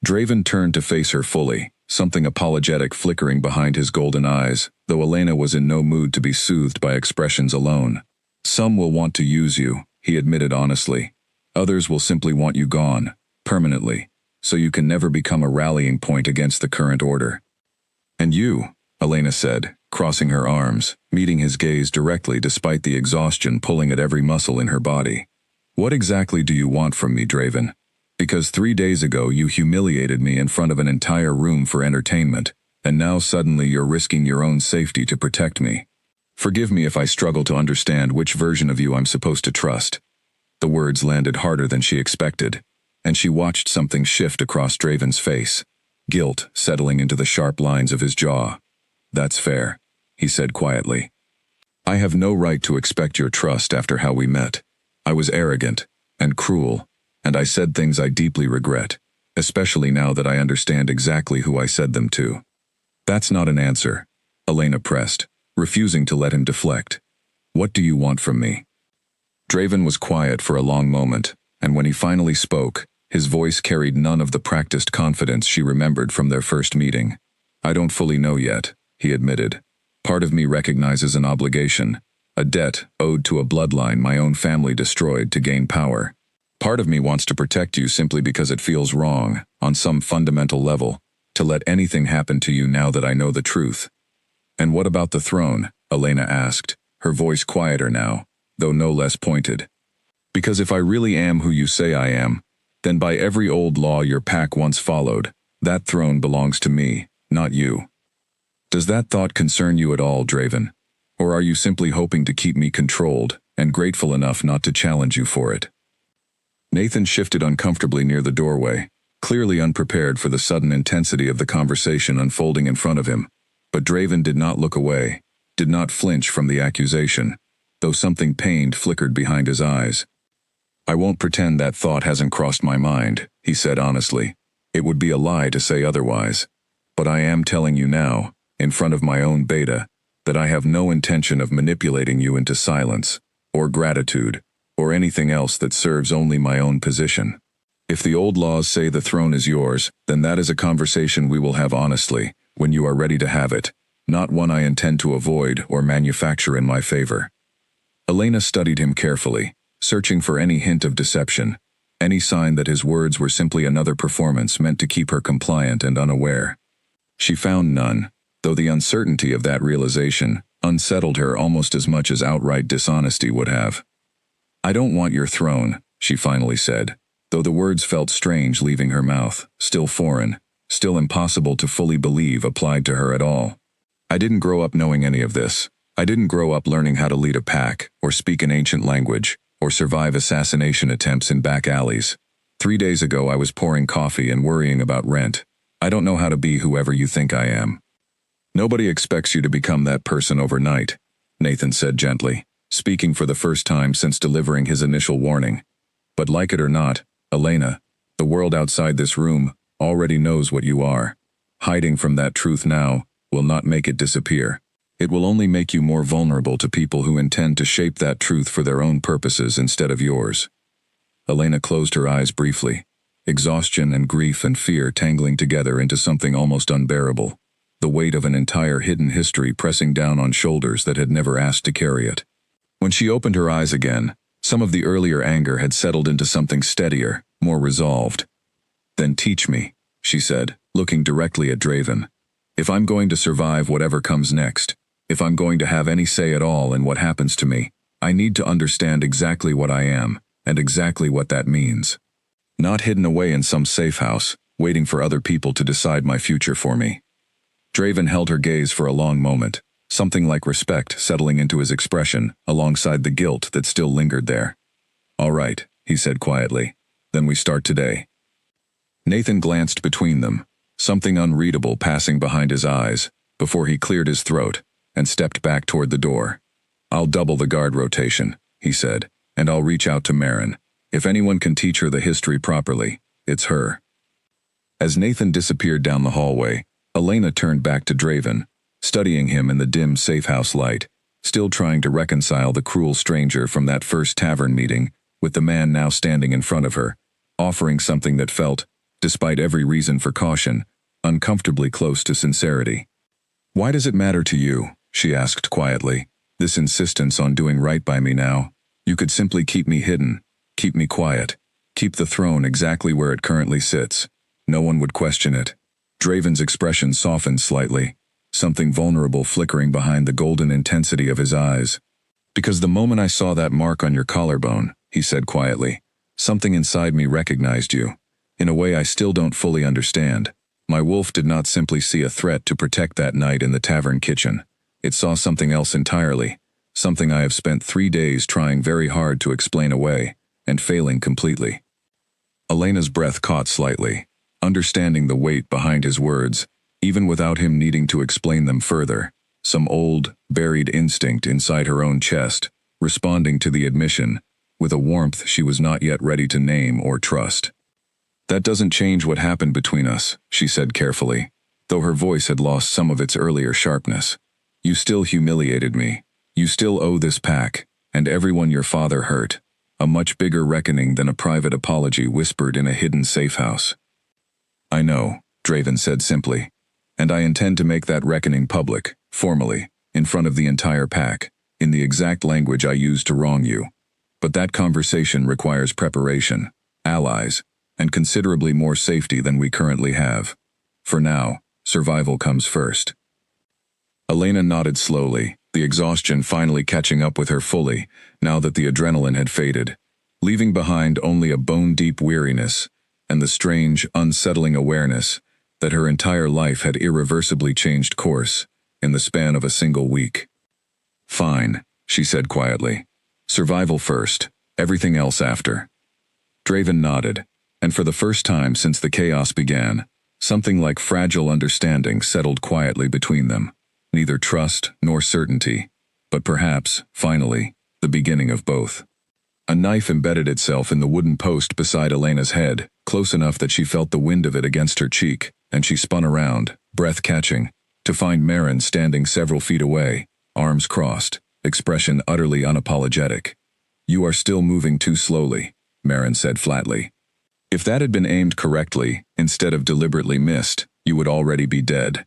Draven turned to face her fully, something apologetic flickering behind his golden eyes, though Elena was in no mood to be soothed by expressions alone. "Some will want to use you," he admitted honestly. "Others will simply want you gone, permanently, so you can never become a rallying point against the current order." "And you," Elena said, crossing her arms, meeting his gaze directly despite the exhaustion pulling at every muscle in her body. "What exactly do you want from me, Draven? Because 3 days ago you humiliated me in front of an entire room for entertainment, and now suddenly you're risking your own safety to protect me. Forgive me if I struggle to understand which version of you I'm supposed to trust." The words landed harder than she expected, and she watched something shift across Draven's face, guilt settling into the sharp lines of his jaw. "That's fair," he said quietly. "I have no right to expect your trust after how we met. I was arrogant and cruel, and I said things I deeply regret, especially now that I understand exactly who I said them to." "That's not an answer," Elena pressed, refusing to let him deflect. "What do you want from me?" Draven was quiet for a long moment, and when he finally spoke, his voice carried none of the practiced confidence she remembered from their first meeting. "I don't fully know yet," he admitted. "Part of me recognizes an obligation, a debt owed to a bloodline my own family destroyed to gain power. Part of me wants to protect you simply because it feels wrong, on some fundamental level, to let anything happen to you now that I know the truth." "And what about the throne?" Elena asked, her voice quieter now, though no less pointed. "Because if I really am who you say I am, then by every old law your pack once followed, that throne belongs to me, not you. Does that thought concern you at all, Draven? Or are you simply hoping to keep me controlled, and grateful enough not to challenge you for it?" Nathan shifted uncomfortably near the doorway, clearly unprepared for the sudden intensity of the conversation unfolding in front of him. But Draven did not look away, did not flinch from the accusation, though something pained flickered behind his eyes. "I won't pretend that thought hasn't crossed my mind," he said honestly. "It would be a lie to say otherwise. But I am telling you now, in front of my own beta, that I have no intention of manipulating you into silence, or gratitude, or anything else that serves only my own position. If the old laws say the throne is yours, then that is a conversation we will have honestly, when you are ready to have it, not one I intend to avoid or manufacture in my favor." Elena studied him carefully, searching for any hint of deception, any sign that his words were simply another performance meant to keep her compliant and unaware. She found none, though the uncertainty of that realization unsettled her almost as much as outright dishonesty would have. "I don't want your throne," she finally said, though the words felt strange leaving her mouth, still foreign, still impossible to fully believe applied to her at all. "I didn't grow up knowing any of this. I didn't grow up learning how to lead a pack, or speak an ancient language, or survive assassination attempts in back alleys. 3 days ago I was pouring coffee and worrying about rent. I don't know how to be whoever you think I am." "Nobody expects you to become that person overnight," Nathan said gently, speaking for the first time since delivering his initial warning. "But like it or not, Elena, the world outside this room already knows what you are. Hiding from that truth now will not make it disappear. It will only make you more vulnerable to people who intend to shape that truth for their own purposes instead of yours." Elena closed her eyes briefly, exhaustion and grief and fear tangling together into something almost unbearable, the weight of an entire hidden history pressing down on shoulders that had never asked to carry it. When she opened her eyes again, some of the earlier anger had settled into something steadier, more resolved. "Then teach me," she said, looking directly at Draven. "If I'm going to survive whatever comes next, if I'm going to have any say at all in what happens to me, I need to understand exactly what I am, and exactly what that means. Not hidden away in some safe house, waiting for other people to decide my future for me." Draven held her gaze for a long moment, something like respect settling into his expression alongside the guilt that still lingered there. "All right," he said quietly. "Then we start today." Nathan glanced between them, something unreadable passing behind his eyes, before he cleared his throat and stepped back toward the door. "I'll double the guard rotation," he said, "and I'll reach out to Marin. If anyone can teach her the history properly, it's her." As Nathan disappeared down the hallway, Elena turned back to Draven, studying him in the dim safe-house light, still trying to reconcile the cruel stranger from that first tavern meeting with the man now standing in front of her, offering something that felt, despite every reason for caution, uncomfortably close to sincerity. "Why does it matter to you?" she asked quietly. "This insistence on doing right by me now? You could simply keep me hidden, keep me quiet, keep the throne exactly where it currently sits. No one would question it." Draven's expression softened slightly, something vulnerable flickering behind the golden intensity of his eyes. "Because the moment I saw that mark on your collarbone," he said quietly, "something inside me recognized you, in a way I still don't fully understand. My wolf did not simply see a threat to protect that night in the tavern kitchen. It saw something else entirely, something I have spent 3 days trying very hard to explain away, and failing completely." Elena's breath caught slightly, understanding the weight behind his words, even without him needing to explain them further. Some old, buried instinct inside her own chest, responding to the admission, with a warmth she was not yet ready to name or trust. "That doesn't change what happened between us," she said carefully, though her voice had lost some of its earlier sharpness. "You still humiliated me. You still owe this pack, and everyone your father hurt, a much bigger reckoning than a private apology whispered in a hidden safe house." "I know," Draven said simply, "and I intend to make that reckoning public, formally, in front of the entire pack, in the exact language I used to wrong you. But that conversation requires preparation, allies, and considerably more safety than we currently have. For now, survival comes first." Elena nodded slowly, the exhaustion finally catching up with her fully, now that the adrenaline had faded, leaving behind only a bone-deep weariness and the strange, unsettling awareness that her entire life had irreversibly changed course in the span of a single week. "Fine," she said quietly. "Survival first, everything else after." Draven nodded, and for the first time since the chaos began, something like fragile understanding settled quietly between them. Neither trust nor certainty, but perhaps, finally, the beginning of both. A knife embedded itself in the wooden post beside Elena's head, close enough that she felt the wind of it against her cheek, and she spun around, breath catching, to find Marin standing several feet away, arms crossed, expression utterly unapologetic. "You are still moving too slowly," Marin said flatly. "If that had been aimed correctly, instead of deliberately missed, you would already be dead."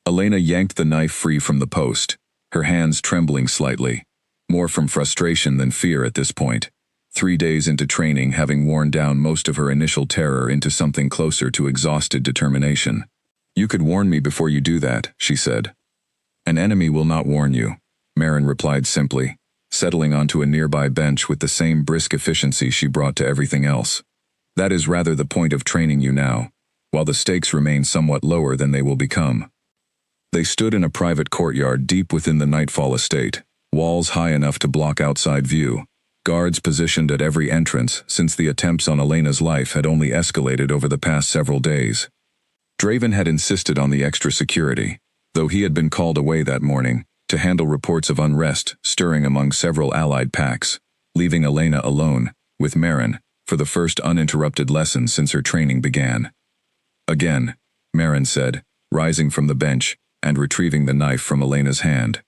Elena yanked the knife free from the post, her hands trembling slightly, more from frustration than fear at this point, 3 days into training having worn down most of her initial terror into something closer to exhausted determination. "You could warn me before you do that," she said. "An enemy will not warn you," Marin replied simply, settling onto a nearby bench with the same brisk efficiency she brought to everything else. "That is rather the point of training you now, while the stakes remain somewhat lower than they will become." They stood in a private courtyard deep within the Nightfall estate, walls high enough to block outside view, guards positioned at every entrance since the attempts on Elena's life had only escalated over the past several days. Draven had insisted on the extra security, though he had been called away that morning to handle reports of unrest stirring among several allied packs, leaving Elena alone with Marin for the first uninterrupted lesson since her training began. Again, Marin said, rising from the bench and retrieving the knife from Elena's hand.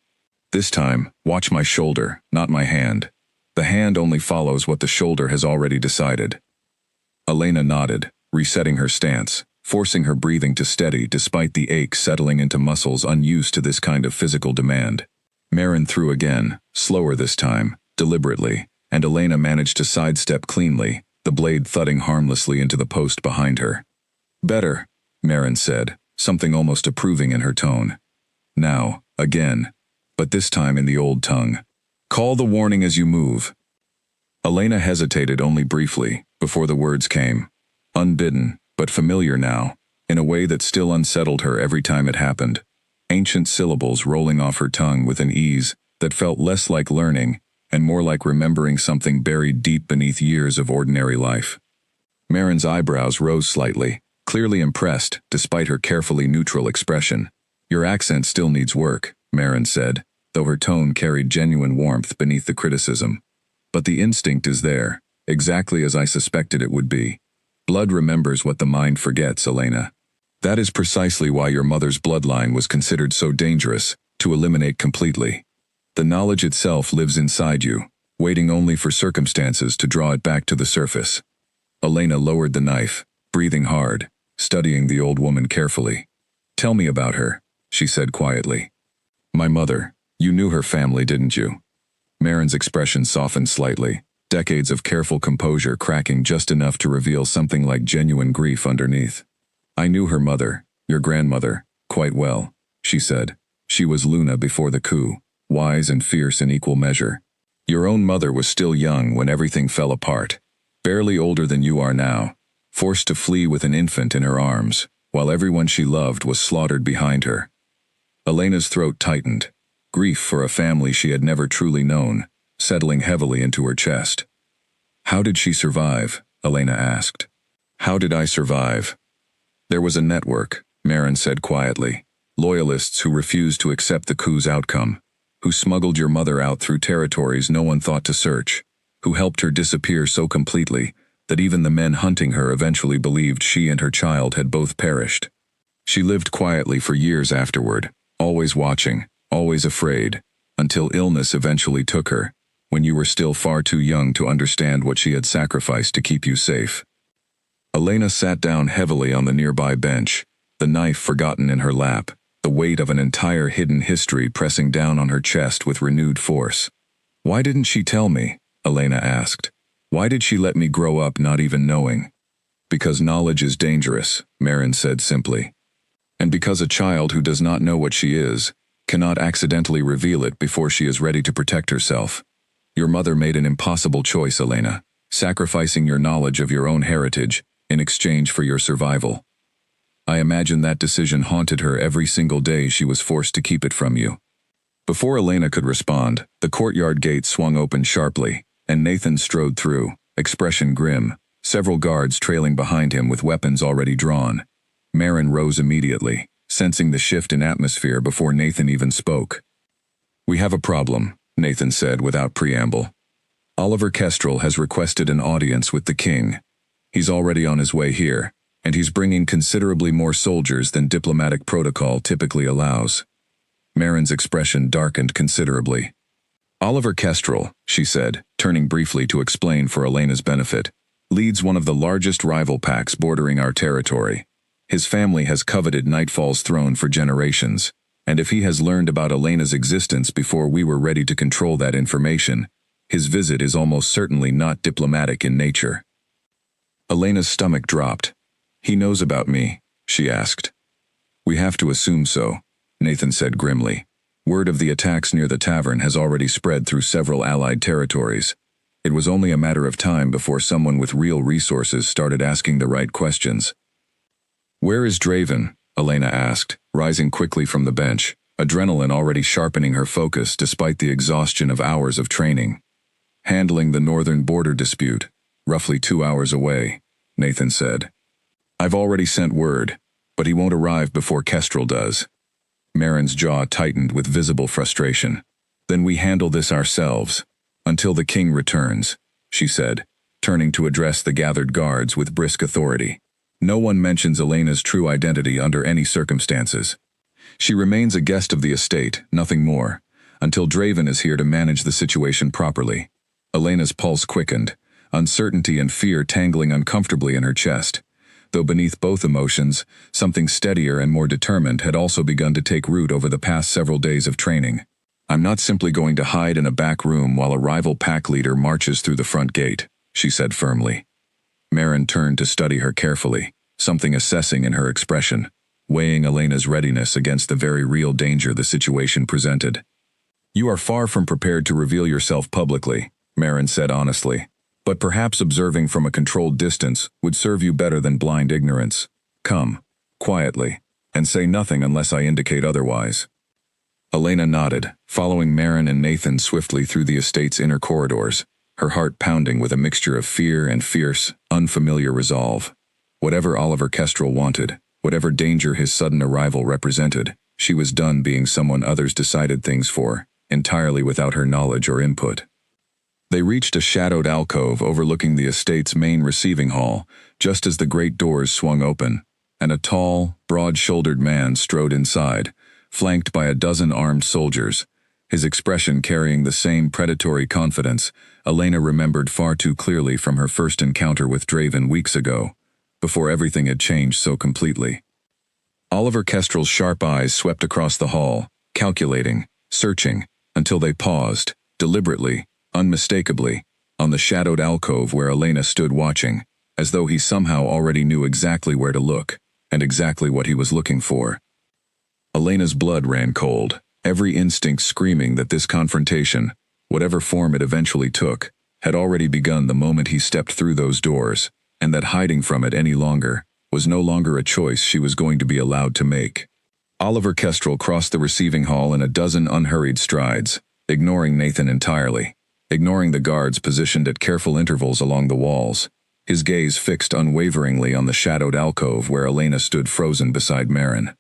This time, watch my shoulder, not my hand. The hand only follows what the shoulder has already decided. Elena nodded, resetting her stance, forcing her breathing to steady despite the ache settling into muscles unused to this kind of physical demand. Marin threw again, slower this time, deliberately, and Elena managed to sidestep cleanly, the blade thudding harmlessly into the post behind her. Better, Marin said, something almost approving in her tone. Now, again, but this time in the old tongue. Call the warning as you move. Elena hesitated only briefly before the words came, unbidden, but familiar now, in a way that still unsettled her every time it happened, ancient syllables rolling off her tongue with an ease that felt less like learning and more like remembering something buried deep beneath years of ordinary life. Marin's eyebrows rose slightly, clearly impressed despite her carefully neutral expression. Your accent still needs work, Marin said, though her tone carried genuine warmth beneath the criticism. But the instinct is there, exactly as I suspected it would be. Blood remembers what the mind forgets, Elena. That is precisely why your mother's bloodline was considered so dangerous, to eliminate completely. The knowledge itself lives inside you, waiting only for circumstances to draw it back to the surface. Elena lowered the knife, breathing hard, studying the old woman carefully. Tell me about her, she said quietly. My mother, you knew her family, didn't you? Marin's expression softened slightly, decades of careful composure cracking just enough to reveal something like genuine grief underneath. I knew her mother, your grandmother, quite well, she said. She was Luna before the coup, wise and fierce in equal measure. Your own mother was still young when everything fell apart, barely older than you are now, forced to flee with an infant in her arms, while everyone she loved was slaughtered behind her. Elena's throat tightened, grief for a family she had never truly known, settling heavily into her chest. How did she survive? Elena asked. How did I survive? There was a network, Marin said quietly. Loyalists who refused to accept the coup's outcome, who smuggled your mother out through territories no one thought to search, who helped her disappear so completely that even the men hunting her eventually believed she and her child had both perished. She lived quietly for years afterward, always watching, always afraid, until illness eventually took her, when you were still far too young to understand what she had sacrificed to keep you safe. Elena sat down heavily on the nearby bench, the knife forgotten in her lap, the weight of an entire hidden history pressing down on her chest with renewed force. Why didn't she tell me? Elena asked. Why did she let me grow up not even knowing? Because knowledge is dangerous, Marin said simply. And because a child who does not know what she is cannot accidentally reveal it before she is ready to protect herself. Your mother made an impossible choice, Elena, sacrificing your knowledge of your own heritage in exchange for your survival. I imagine that decision haunted her every single day she was forced to keep it from you. Before Elena could respond, the courtyard gate swung open sharply, and Nathan strode through, expression grim, several guards trailing behind him with weapons already drawn. Marin rose immediately, sensing the shift in atmosphere before Nathan even spoke. We have a problem, Nathan said without preamble. Oliver Kestrel has requested an audience with the king. He's already on his way here, and he's bringing considerably more soldiers than diplomatic protocol typically allows. Marin's expression darkened considerably. Oliver Kestrel, she said, turning briefly to explain for Elena's benefit, leads one of the largest rival packs bordering our territory. His family has coveted Nightfall's throne for generations, and if he has learned about Elena's existence before we were ready to control that information, his visit is almost certainly not diplomatic in nature. Elena's stomach dropped. He knows about me, she asked. We have to assume so, Nathan said grimly. Word of the attacks near the tavern has already spread through several allied territories. It was only a matter of time before someone with real resources started asking the right questions. Where is Draven? Elena asked, rising quickly from the bench, adrenaline already sharpening her focus despite the exhaustion of hours of training. Handling the northern border dispute, roughly 2 hours away, Nathan said. I've already sent word. but he won't arrive before Kestrel does. Marin's jaw tightened with visible frustration. Then we handle this ourselves, until the king returns, she said, turning to address the gathered guards with brisk authority. No one mentions Elena's true identity under any circumstances. She remains a guest of the estate, nothing more, until Draven is here to manage the situation properly. Elena's pulse quickened, uncertainty and fear tangling uncomfortably in her chest. Though beneath both emotions, something steadier and more determined had also begun to take root over the past several days of training. I'm not simply going to hide in a back room while a rival pack leader marches through the front gate, she said firmly. Marin turned to study her carefully, something assessing in her expression, weighing Elena's readiness against the very real danger the situation presented. You are far from prepared to reveal yourself publicly, Marin said honestly, but perhaps observing from a controlled distance would serve you better than blind ignorance. Come, quietly, and say nothing unless I indicate otherwise. Elena nodded, following Marin and Nathan swiftly through the estate's inner corridors, her heart pounding with a mixture of fear and fierce, unfamiliar resolve. Whatever Oliver Kestrel wanted, whatever danger his sudden arrival represented, she was done being someone others decided things for, entirely without her knowledge or input. They reached a shadowed alcove overlooking the estate's main receiving hall, just as the great doors swung open, and a tall, broad-shouldered man strode inside, flanked by a dozen armed soldiers, his expression carrying the same predatory confidence Elena remembered far too clearly from her first encounter with Draven weeks ago, before everything had changed so completely. Oliver Kestrel's sharp eyes swept across the hall, calculating, searching, until they paused, deliberately, unmistakably, on the shadowed alcove where Elena stood watching, as though he somehow already knew exactly where to look, and exactly what he was looking for. Elena's blood ran cold, every instinct screaming that this confrontation, whatever form it eventually took, had already begun the moment he stepped through those doors, and that hiding from it any longer was no longer a choice she was going to be allowed to make. Oliver Kestrel crossed the receiving hall in a dozen unhurried strides, ignoring Nathan entirely, ignoring the guards positioned at careful intervals along the walls, his gaze fixed unwaveringly on the shadowed alcove where Elena stood frozen beside Marin.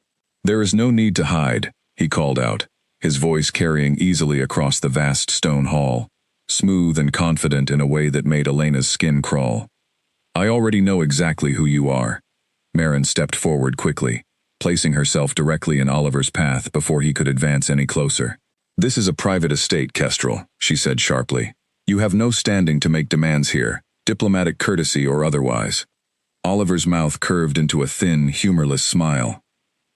There is no need to hide, he called out, his voice carrying easily across the vast stone hall, smooth and confident in a way that made Elena's skin crawl. I already know exactly who you are. Marin stepped forward quickly, placing herself directly in Oliver's path before he could advance any closer. This is a private estate, Kestrel, she said sharply. You have no standing to make demands here, diplomatic courtesy or otherwise. Oliver's mouth curved into a thin, humorless smile.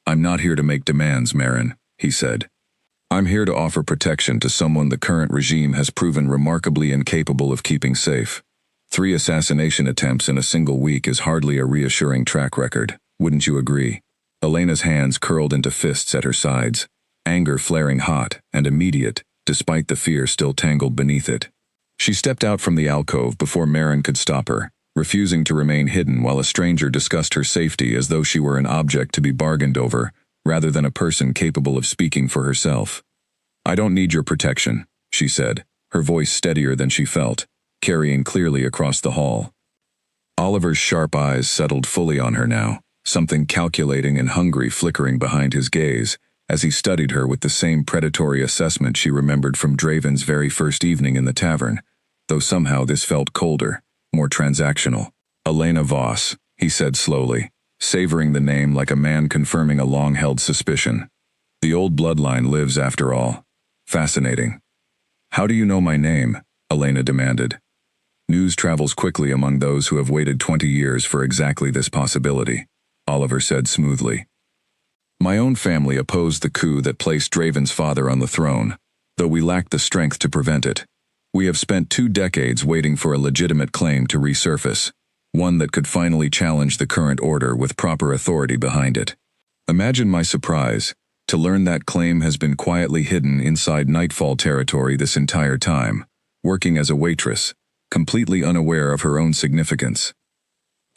I'm not here to make demands, Marin, he said. I'm here to offer protection to someone the current regime has proven remarkably incapable of keeping safe. 3 assassination attempts in a single week is hardly a reassuring track record, wouldn't you agree? Elena's hands curled into fists at her sides, anger flaring hot and immediate, despite the fear still tangled beneath it. She stepped out from the alcove before Marin could stop her, refusing to remain hidden while a stranger discussed her safety as though she were an object to be bargained over, rather than a person capable of speaking for herself. I don't need your protection, she said, her voice steadier than she felt, carrying clearly across the hall. Oliver's sharp eyes settled fully on her now, something calculating and hungry flickering behind his gaze, as he studied her with the same predatory assessment she remembered from Draven's very first evening in the tavern, though somehow this felt colder, more transactional. Elena Voss, he said slowly, savoring the name like a man confirming a long-held suspicion. The old bloodline lives after all. Fascinating. How do you know my name? Elena demanded. News travels quickly among those who have waited 20 years for exactly this possibility, Oliver said smoothly. My own family opposed the coup that placed Draven's father on the throne, though we lacked the strength to prevent it. We have spent 2 decades waiting for a legitimate claim to resurface, one that could finally challenge the current order with proper authority behind it. Imagine my surprise to learn that claim has been quietly hidden inside Nightfall territory this entire time, working as a waitress, completely unaware of her own significance.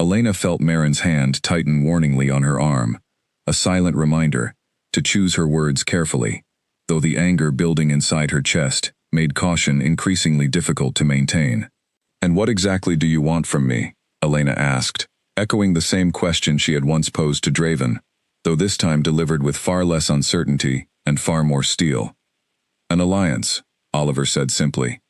Elena felt Marin's hand tighten warningly on her arm, a silent reminder to choose her words carefully, though the anger building inside her chest made caution increasingly difficult to maintain. And what exactly do you want from me? Elena asked, echoing the same question she had once posed to Draven, though this time delivered with far less uncertainty and far more steel. An alliance, Oliver said simply.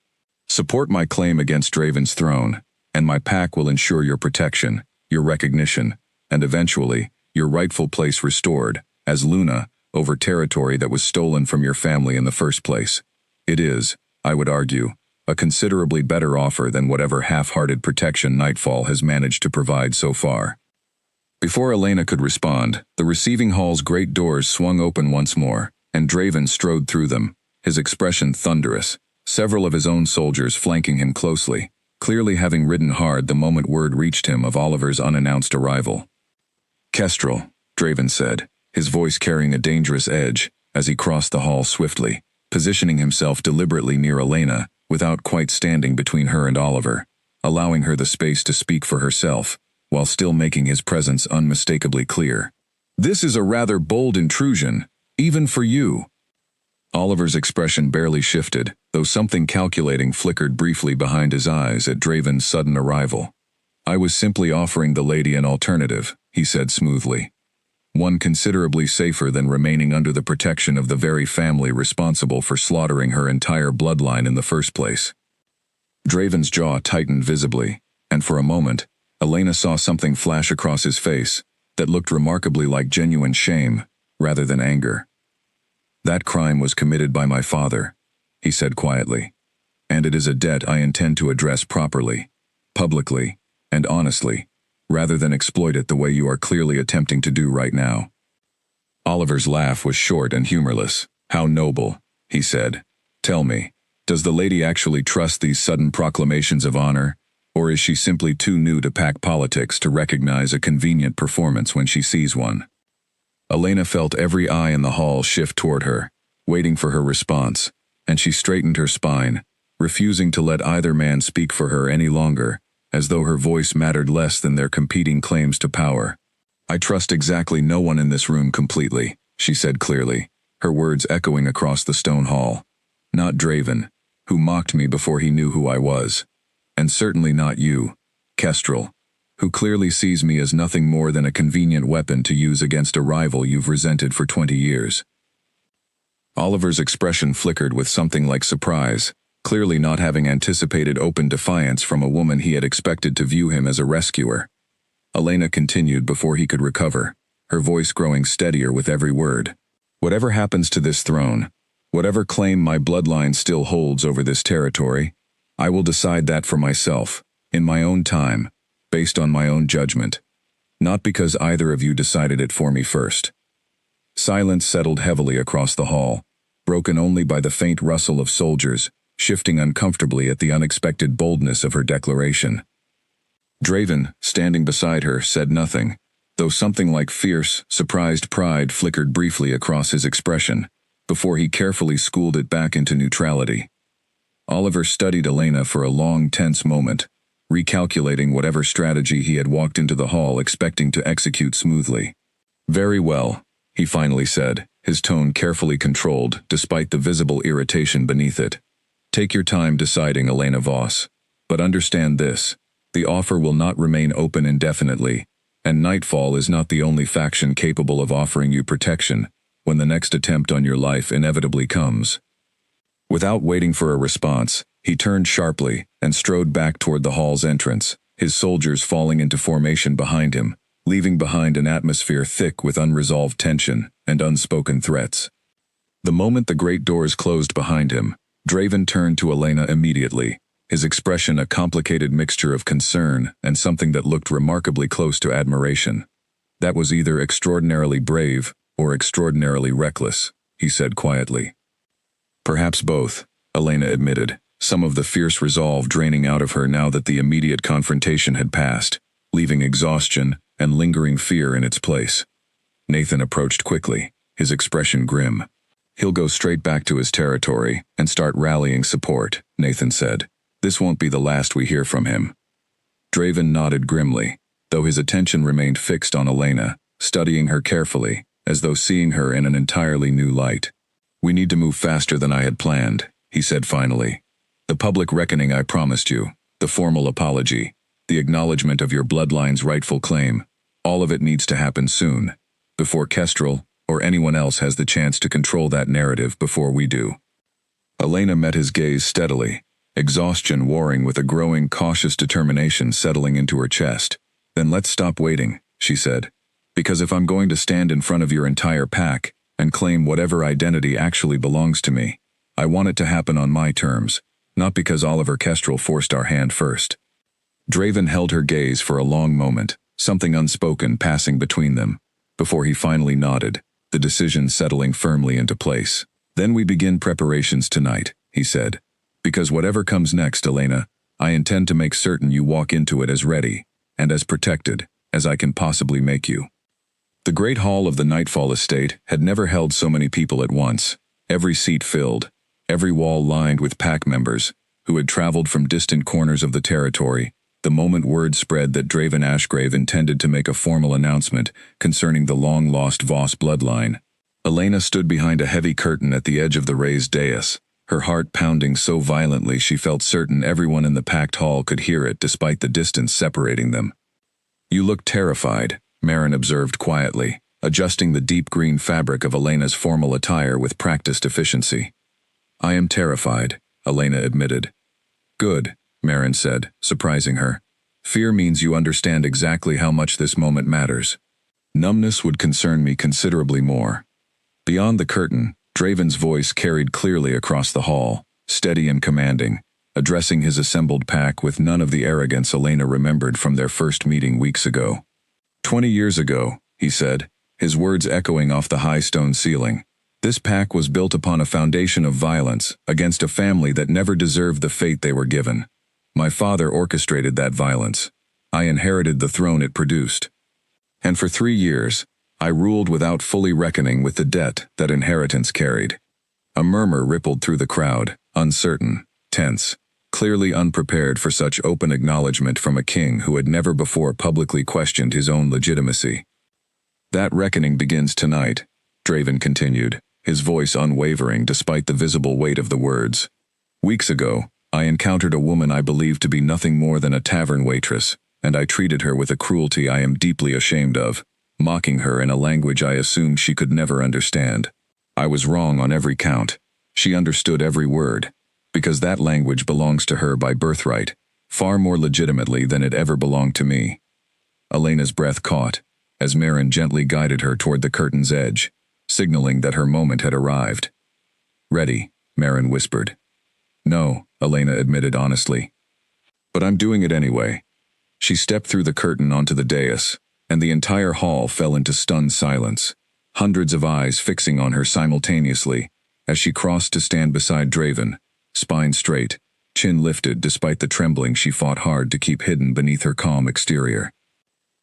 Support my claim against Draven's throne, and my pack will ensure your protection, your recognition, and eventually, your rightful place restored, as Luna, over territory that was stolen from your family in the first place. It is, I would argue, a considerably better offer than whatever half-hearted protection Nightfall has managed to provide so far. Before Elena could respond, the receiving hall's great doors swung open once more, and Draven strode through them, his expression thunderous, several of his own soldiers flanking him closely, clearly having ridden hard the moment word reached him of Oliver's unannounced arrival. Kestrel, Draven said, his voice carrying a dangerous edge, as he crossed the hall swiftly, positioning himself deliberately near Elena, without quite standing between her and Oliver, allowing her the space to speak for herself, while still making his presence unmistakably clear. This is a rather bold intrusion, even for you. Oliver's expression barely shifted, though something calculating flickered briefly behind his eyes at Draven's sudden arrival. I was simply offering the lady an alternative, he said smoothly. One considerably safer than remaining under the protection of the very family responsible for slaughtering her entire bloodline in the first place. Draven's jaw tightened visibly, and for a moment, Elena saw something flash across his face that looked remarkably like genuine shame, rather than anger. That crime was committed by my father, he said quietly, and it is a debt I intend to address properly, publicly, and honestly, rather than exploit it the way you are clearly attempting to do right now. Oliver's laugh was short and humorless. How noble, he said. Tell me, does the lady actually trust these sudden proclamations of honor, or is she simply too new to pack politics to recognize a convenient performance when she sees one? Elena felt every eye in the hall shift toward her, waiting for her response, and she straightened her spine, refusing to let either man speak for her any longer, as though her voice mattered less than their competing claims to power. I trust exactly no one in this room completely, she said clearly, her words echoing across the stone hall. Not Draven, who mocked me before he knew who I was. And certainly not you, Kestrel, who clearly sees me as nothing more than a convenient weapon to use against a rival you've resented for 20 years. Oliver's expression flickered with something like surprise, clearly not having anticipated open defiance from a woman he had expected to view him as a rescuer. Elena continued before he could recover, her voice growing steadier with every word. Whatever happens to this throne, whatever claim my bloodline still holds over this territory, I will decide that for myself, in my own time, based on my own judgment, not because either of you decided it for me first. Silence settled heavily across the hall, broken only by the faint rustle of soldiers, shifting uncomfortably at the unexpected boldness of her declaration. Draven, standing beside her, said nothing, though something like fierce, surprised pride flickered briefly across his expression, before he carefully schooled it back into neutrality. Oliver studied Elena for a long, tense moment, recalculating whatever strategy he had walked into the hall expecting to execute smoothly. Very well, he finally said, his tone carefully controlled despite the visible irritation beneath it. Take your time deciding, Elena Voss, but understand this, the offer will not remain open indefinitely, and Nightfall is not the only faction capable of offering you protection when the next attempt on your life inevitably comes. Without waiting for a response, he turned sharply and strode back toward the hall's entrance, his soldiers falling into formation behind him, leaving behind an atmosphere thick with unresolved tension and unspoken threats. The moment the great doors closed behind him, Draven turned to Elena immediately, his expression a complicated mixture of concern and something that looked remarkably close to admiration. That was either extraordinarily brave or extraordinarily reckless, he said quietly. Perhaps both, Elena admitted, some of the fierce resolve draining out of her now that the immediate confrontation had passed, leaving exhaustion and lingering fear in its place. Nathan approached quickly, his expression grim. He'll go straight back to his territory and start rallying support, Nathan said. This won't be the last we hear from him. Draven nodded grimly, though his attention remained fixed on Elena, studying her carefully, as though seeing her in an entirely new light. We need to move faster than I had planned, he said finally. The public reckoning I promised you, the formal apology, the acknowledgement of your bloodline's rightful claim, all of it needs to happen soon. before Kestrel or anyone else has the chance to control that narrative before we do. Elena met his gaze steadily, exhaustion warring with a growing cautious determination settling into her chest. Then let's stop waiting, she said. Because if I'm going to stand in front of your entire pack and claim whatever identity actually belongs to me, I want it to happen on my terms, not because Oliver Kestrel forced our hand first. Draven held her gaze for a long moment, something unspoken passing between them, before he finally nodded, the decision settling firmly into place. Then we begin preparations tonight, he said. Because whatever comes next, Elena, I intend to make certain you walk into it as ready, and as protected, as I can possibly make you. The great hall of the Nightfall estate had never held so many people at once, every seat filled, every wall lined with pack members, who had traveled from distant corners of the territory, the moment word spread that Draven Ashgrave intended to make a formal announcement concerning the long-lost Voss bloodline. Elena stood behind a heavy curtain at the edge of the raised dais, her heart pounding so violently she felt certain everyone in the packed hall could hear it despite the distance separating them. You look terrified, Marin observed quietly, adjusting the deep green fabric of Elena's formal attire with practiced efficiency. I am terrified, Elena admitted. Good, Marin said, surprising her. Fear means you understand exactly how much this moment matters. Numbness would concern me considerably more. Beyond the curtain, Draven's voice carried clearly across the hall, steady and commanding, addressing his assembled pack with none of the arrogance Elena remembered from their first meeting weeks ago. 20 years ago, he said, his words echoing off the high stone ceiling. This pack was built upon a foundation of violence against a family that never deserved the fate they were given. My father orchestrated that violence. I inherited the throne it produced. And for 3 years, I ruled without fully reckoning with the debt that inheritance carried. A murmur rippled through the crowd, uncertain, tense, clearly unprepared for such open acknowledgement from a king who had never before publicly questioned his own legitimacy. That reckoning begins tonight, Draven continued, his voice unwavering despite the visible weight of the words. Weeks ago, I encountered a woman I believed to be nothing more than a tavern waitress, and I treated her with a cruelty I am deeply ashamed of, mocking her in a language I assumed she could never understand. I was wrong on every count. She understood every word, because that language belongs to her by birthright, far more legitimately than it ever belonged to me. Elena's breath caught, as Marin gently guided her toward the curtain's edge, signaling that her moment had arrived. Ready, Marin whispered. No, Elena admitted honestly. But I'm doing it anyway. She stepped through the curtain onto the dais, and the entire hall fell into stunned silence, hundreds of eyes fixing on her simultaneously as she crossed to stand beside Draven, spine straight, chin lifted despite the trembling she fought hard to keep hidden beneath her calm exterior.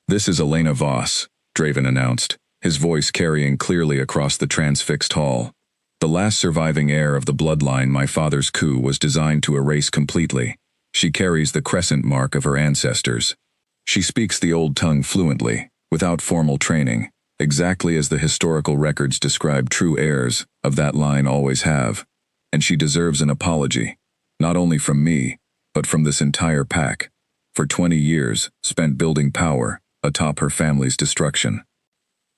This is Elena Voss, Draven announced, his voice carrying clearly across the transfixed hall. The last surviving heir of the bloodline my father's coup was designed to erase completely. She carries the crescent mark of her ancestors. She speaks the old tongue fluently, without formal training, exactly as the historical records describe true heirs of that line always have. And she deserves an apology, not only from me, but from this entire pack, for 20 years spent building power atop her family's destruction.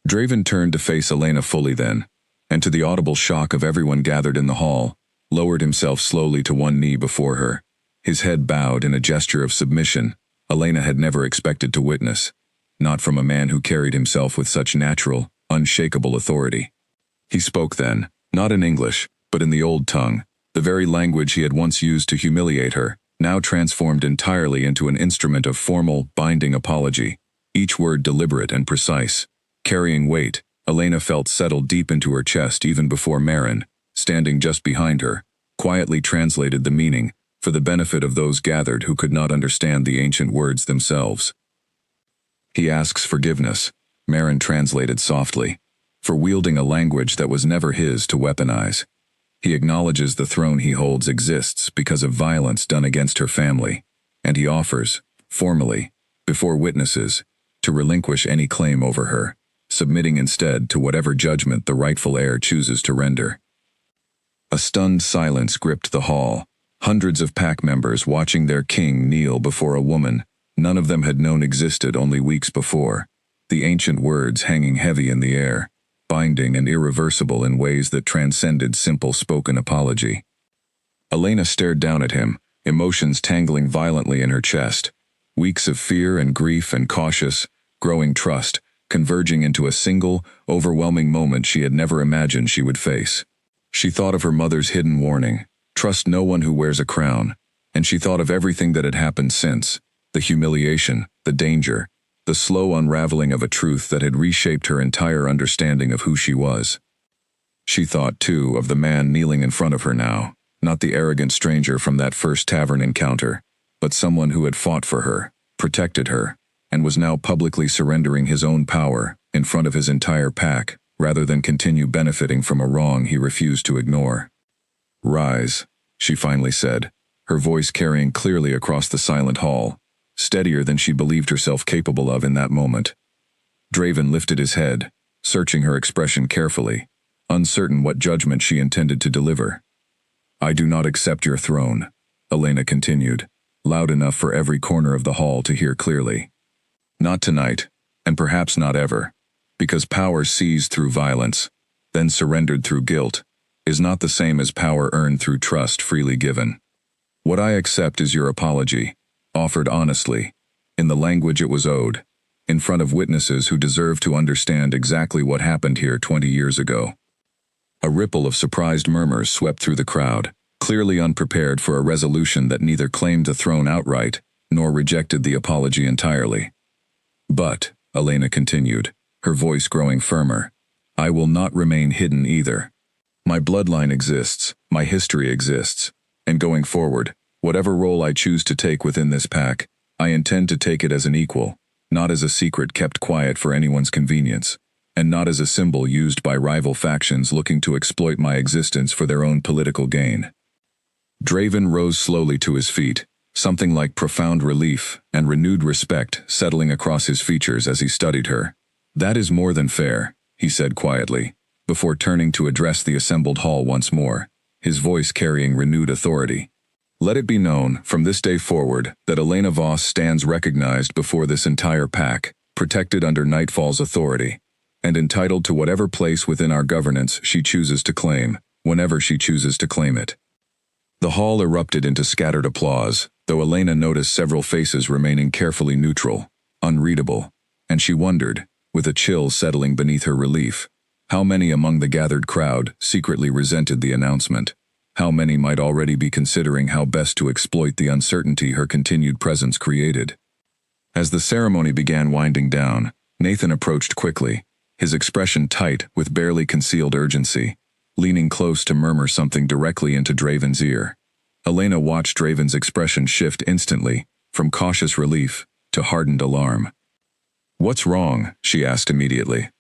Draven turned to face Elena fully then, and to the audible shock of everyone gathered in the hall, lowered himself slowly to one knee before her, his head bowed in a gesture of submission Elena had never expected to witness, not from a man who carried himself with such natural, unshakable authority. He spoke then, not in English, but in the old tongue, the very language he had once used to humiliate her, now transformed entirely into an instrument of formal, binding apology, each word deliberate and precise, carrying weight. Elena felt settled deep into her chest even before Marin, standing just behind her, quietly translated the meaning, for the benefit of those gathered who could not understand the ancient words themselves. He asks forgiveness, Marin translated softly, for wielding a language that was never his to weaponize. He acknowledges the throne he holds exists because of violence done against her family, and he offers, formally, before witnesses, to relinquish any claim over her, submitting instead to whatever judgment the rightful heir chooses to render. A stunned silence gripped the hall, hundreds of pack members watching their king kneel before a woman none of them had known existed only weeks before, the ancient words hanging heavy in the air, binding and irreversible in ways that transcended simple spoken apology. Elena stared down at him, emotions tangling violently in her chest. Weeks of fear and grief and cautious, growing trust, converging into a single, overwhelming moment she had never imagined she would face. She thought of her mother's hidden warning, "Trust no one who wears a crown," and she thought of everything that had happened since, the humiliation, the danger, the slow unraveling of a truth that had reshaped her entire understanding of who she was. She thought, too, of the man kneeling in front of her now, not the arrogant stranger from that first tavern encounter, but someone who had fought for her, protected her, and was now publicly surrendering his own power in front of his entire pack, rather than continue benefiting from a wrong he refused to ignore. "Rise," she finally said, her voice carrying clearly across the silent hall, steadier than she believed herself capable of in that moment. Draven lifted his head, searching her expression carefully, uncertain what judgment she intended to deliver. "I do not accept your throne," Elena continued, loud enough for every corner of the hall to hear clearly. "Not tonight, and perhaps not ever, because power seized through violence, then surrendered through guilt, is not the same as power earned through trust freely given. What I accept is your apology, offered honestly, in the language it was owed, in front of witnesses who deserve to understand exactly what happened here 20 years ago." A ripple of surprised murmurs swept through the crowd, clearly unprepared for a resolution that neither claimed the throne outright, nor rejected the apology entirely. "But," Elena continued, her voice growing firmer, "I will not remain hidden either. My bloodline exists, my history exists, and going forward, whatever role I choose to take within this pack, I intend to take it as an equal, not as a secret kept quiet for anyone's convenience, and not as a symbol used by rival factions looking to exploit my existence for their own political gain." Draven rose slowly to his feet, something like profound relief and renewed respect settling across his features as he studied her. "That is more than fair," he said quietly, before turning to address the assembled hall once more, his voice carrying renewed authority. "Let it be known, from this day forward, that Elena Voss stands recognized before this entire pack, protected under Nightfall's authority, and entitled to whatever place within our governance she chooses to claim, whenever she chooses to claim it." The hall erupted into scattered applause, though Elena noticed several faces remaining carefully neutral, unreadable, and she wondered, with a chill settling beneath her relief, how many among the gathered crowd secretly resented the announcement. How many might already be considering how best to exploit the uncertainty her continued presence created. As the ceremony began winding down, Nathan approached quickly, his expression tight with barely concealed urgency, leaning close to murmur something directly into Draven's ear. Elena watched Draven's expression shift instantly, from cautious relief to hardened alarm. "What's wrong?" she asked immediately.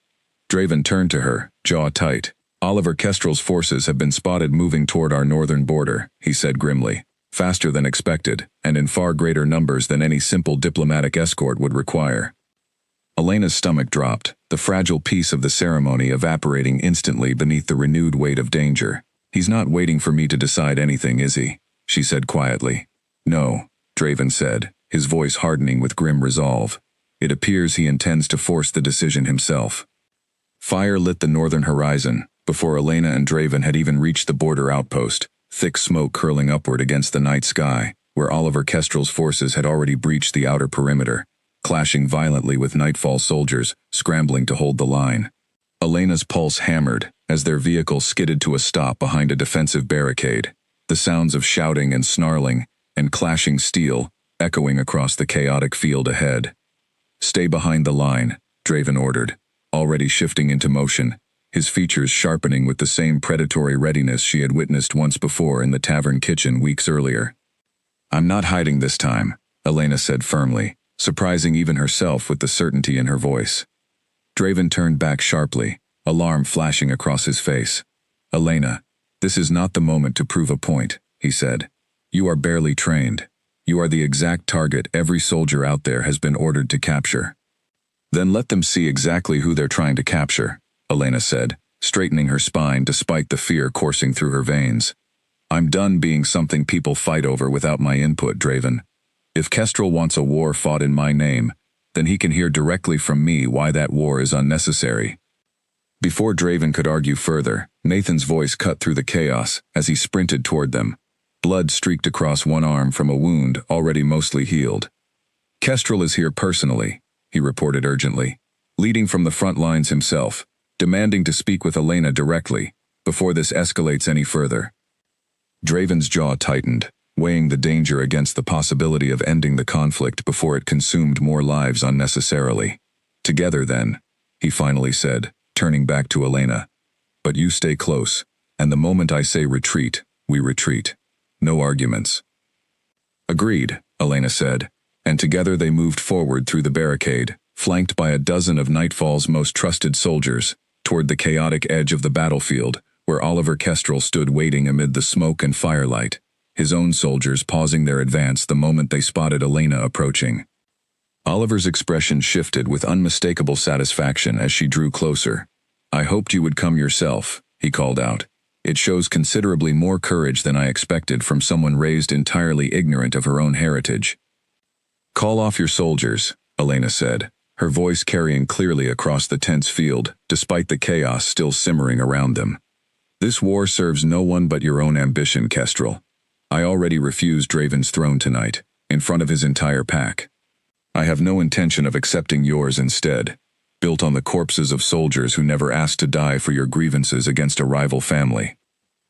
Draven turned to her, jaw tight. "Oliver Kestrel's forces have been spotted moving toward our northern border," he said grimly, "faster than expected, and in far greater numbers than any simple diplomatic escort would require." Elena's stomach dropped, the fragile peace of the ceremony evaporating instantly beneath the renewed weight of danger. "He's not waiting for me to decide anything, is he?" she said quietly. "No," Draven said, his voice hardening with grim resolve. "It appears he intends to force the decision himself." Fire lit the northern horizon, before Elena and Draven had even reached the border outpost, thick smoke curling upward against the night sky, where Oliver Kestrel's forces had already breached the outer perimeter, clashing violently with Nightfall soldiers scrambling to hold the line. Elena's pulse hammered as their vehicle skidded to a stop behind a defensive barricade, the sounds of shouting and snarling and clashing steel echoing across the chaotic field ahead. "Stay behind the line," Draven ordered, already shifting into motion, his features sharpening with the same predatory readiness she had witnessed once before in the tavern kitchen weeks earlier. "I'm not hiding this time," Elena said firmly, surprising even herself with the certainty in her voice. Draven turned back sharply, alarm flashing across his face. "Elena, this is not the moment to prove a point," he said. "You are barely trained. You are the exact target every soldier out there has been ordered to capture." "Then let them see exactly who they're trying to capture," Elena said, straightening her spine despite the fear coursing through her veins. "I'm done being something people fight over without my input, Draven. If Kestrel wants a war fought in my name, then he can hear directly from me why that war is unnecessary." Before Draven could argue further, Nathan's voice cut through the chaos as he sprinted toward them. Blood streaked across one arm from a wound already mostly healed. "Kestrel is here personally," he reported urgently, leading from the front lines himself, demanding to speak with Elena directly, before this escalates any further. Draven's jaw tightened, weighing the danger against the possibility of ending the conflict before it consumed more lives unnecessarily. "Together then," he finally said, turning back to Elena. "But you stay close, and the moment I say retreat, we retreat. No arguments." "Agreed," Elena said, and together they moved forward through the barricade, flanked by a dozen of Nightfall's most trusted soldiers, toward the chaotic edge of the battlefield, where Oliver Kestrel stood waiting amid the smoke and firelight, his own soldiers pausing their advance the moment they spotted Elena approaching. Oliver's expression shifted with unmistakable satisfaction as she drew closer. "I hoped you would come yourself," he called out. "It shows considerably more courage than I expected from someone raised entirely ignorant of her own heritage." "Call off your soldiers," Elena said, her voice carrying clearly across the tense field, despite the chaos still simmering around them. "This war serves no one but your own ambition, Kestrel. I already refused Draven's throne tonight, in front of his entire pack. I have no intention of accepting yours instead, built on the corpses of soldiers who never asked to die for your grievances against a rival family."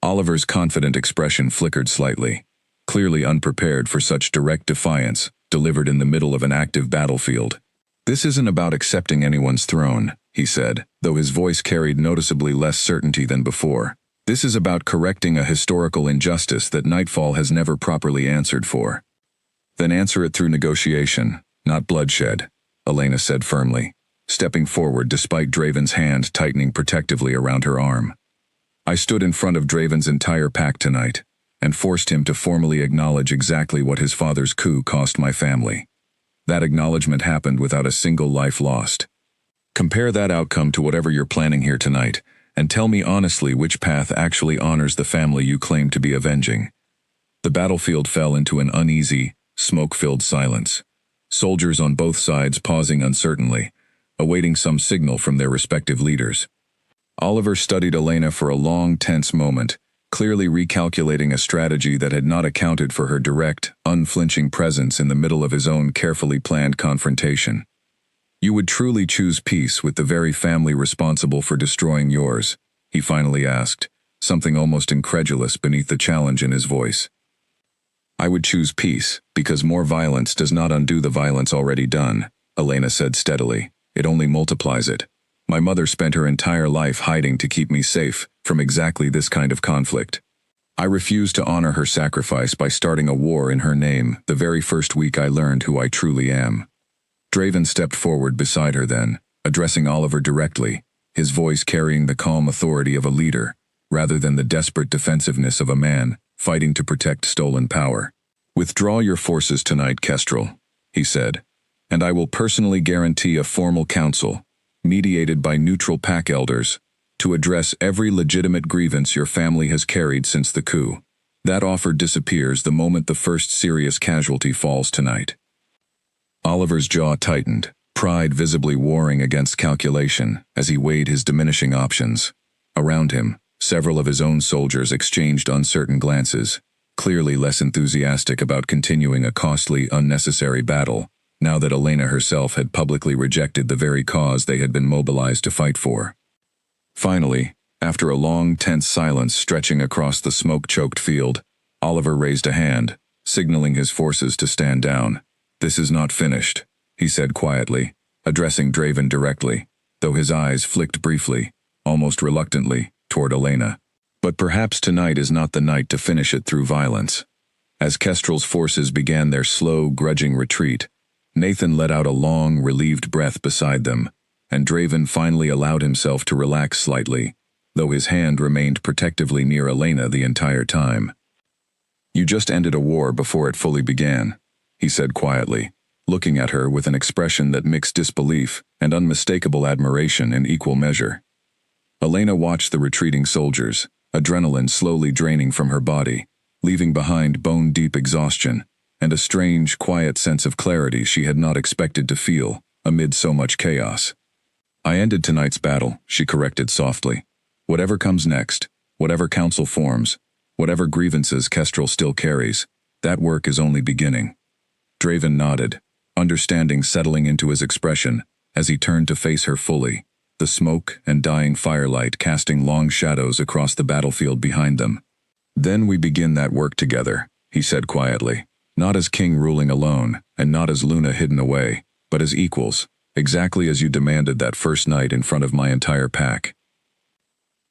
Oliver's confident expression flickered slightly, clearly unprepared for such direct defiance, delivered in the middle of an active battlefield. "This isn't about accepting anyone's throne," he said, though his voice carried noticeably less certainty than before. "This is about correcting a historical injustice that Nightfall has never properly answered for." "Then answer it through negotiation, not bloodshed," Elena said firmly, stepping forward despite Draven's hand tightening protectively around her arm. "I stood in front of Draven's entire pack tonight, and forced him to formally acknowledge exactly what his father's coup cost my family. That acknowledgement happened without a single life lost. Compare that outcome to whatever you're planning here tonight, and tell me honestly which path actually honors the family you claim to be avenging." The battlefield fell into an uneasy, smoke-filled silence, soldiers on both sides pausing uncertainly, awaiting some signal from their respective leaders. Oliver studied Elena for a long, tense moment, clearly recalculating a strategy that had not accounted for her direct, unflinching presence in the middle of his own carefully planned confrontation. "You would truly choose peace with the very family responsible for destroying yours?" he finally asked, something almost incredulous beneath the challenge in his voice. "I would choose peace, because more violence does not undo the violence already done," Elena said steadily. "It only multiplies it. My mother spent her entire life hiding to keep me safe from exactly this kind of conflict. I refused to honor her sacrifice by starting a war in her name the very first week I learned who I truly am." Draven stepped forward beside her then, addressing Oliver directly, his voice carrying the calm authority of a leader, rather than the desperate defensiveness of a man fighting to protect stolen power. "Withdraw your forces tonight, Kestrel," he said, "and I will personally guarantee a formal council, mediated by neutral pack elders, to address every legitimate grievance your family has carried since the coup. That offer disappears the moment the first serious casualty falls tonight." Oliver's jaw tightened, pride visibly warring against calculation as he weighed his diminishing options. Around him, several of his own soldiers exchanged uncertain glances, clearly less enthusiastic about continuing a costly, unnecessary battle, now that Elena herself had publicly rejected the very cause they had been mobilized to fight for. Finally, after a long, tense silence stretching across the smoke-choked field, Oliver raised a hand, signaling his forces to stand down. "This is not finished," he said quietly, addressing Draven directly, though his eyes flicked briefly, almost reluctantly, toward Elena. "But perhaps tonight is not the night to finish it through violence." As Kestrel's forces began their slow, grudging retreat, Nathan let out a long, relieved breath beside them, and Draven finally allowed himself to relax slightly, though his hand remained protectively near Elena the entire time. "You just ended a war before it fully began," he said quietly, looking at her with an expression that mixed disbelief and unmistakable admiration in equal measure. Elena watched the retreating soldiers, adrenaline slowly draining from her body, leaving behind bone-deep exhaustion and a strange, quiet sense of clarity she had not expected to feel amid so much chaos. I ended tonight's battle, she corrected softly. Whatever comes next, whatever council forms, whatever grievances Kestrel still carries, that work is only beginning. Draven nodded, understanding settling into his expression as he turned to face her fully, the smoke and dying firelight casting long shadows across the battlefield behind them. Then we begin that work together, he said quietly, not as king ruling alone, and not as Luna hidden away, but as equals, exactly as you demanded that first night in front of my entire pack.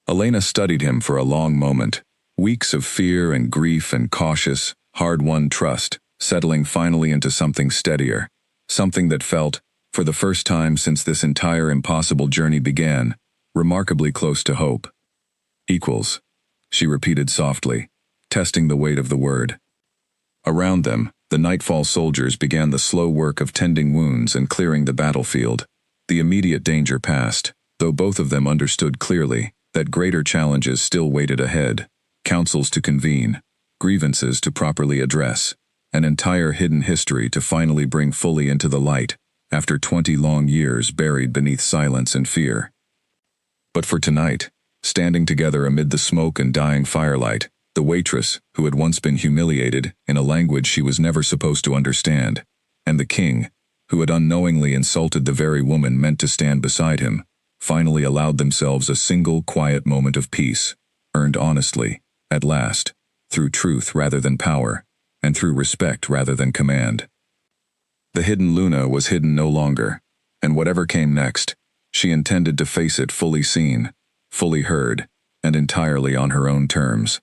Elena studied him for a long moment, weeks of fear and grief and cautious, hard-won trust, settling finally into something steadier, something that felt, for the first time since this entire impossible journey began, remarkably close to hope. Equals, she repeated softly, testing the weight of the word. Around them, the Nightfall soldiers began the slow work of tending wounds and clearing the battlefield. The immediate danger passed, though both of them understood clearly that greater challenges still waited ahead, councils to convene, grievances to properly address, an entire hidden history to finally bring fully into the light, after 20 long years buried beneath silence and fear. But for tonight, standing together amid the smoke and dying firelight, the waitress, who had once been humiliated in a language she was never supposed to understand, and the king, who had unknowingly insulted the very woman meant to stand beside him, finally allowed themselves a single quiet moment of peace, earned honestly, at last, through truth rather than power, and through respect rather than command. The hidden Luna was hidden no longer, and whatever came next, she intended to face it fully seen, fully heard, and entirely on her own terms.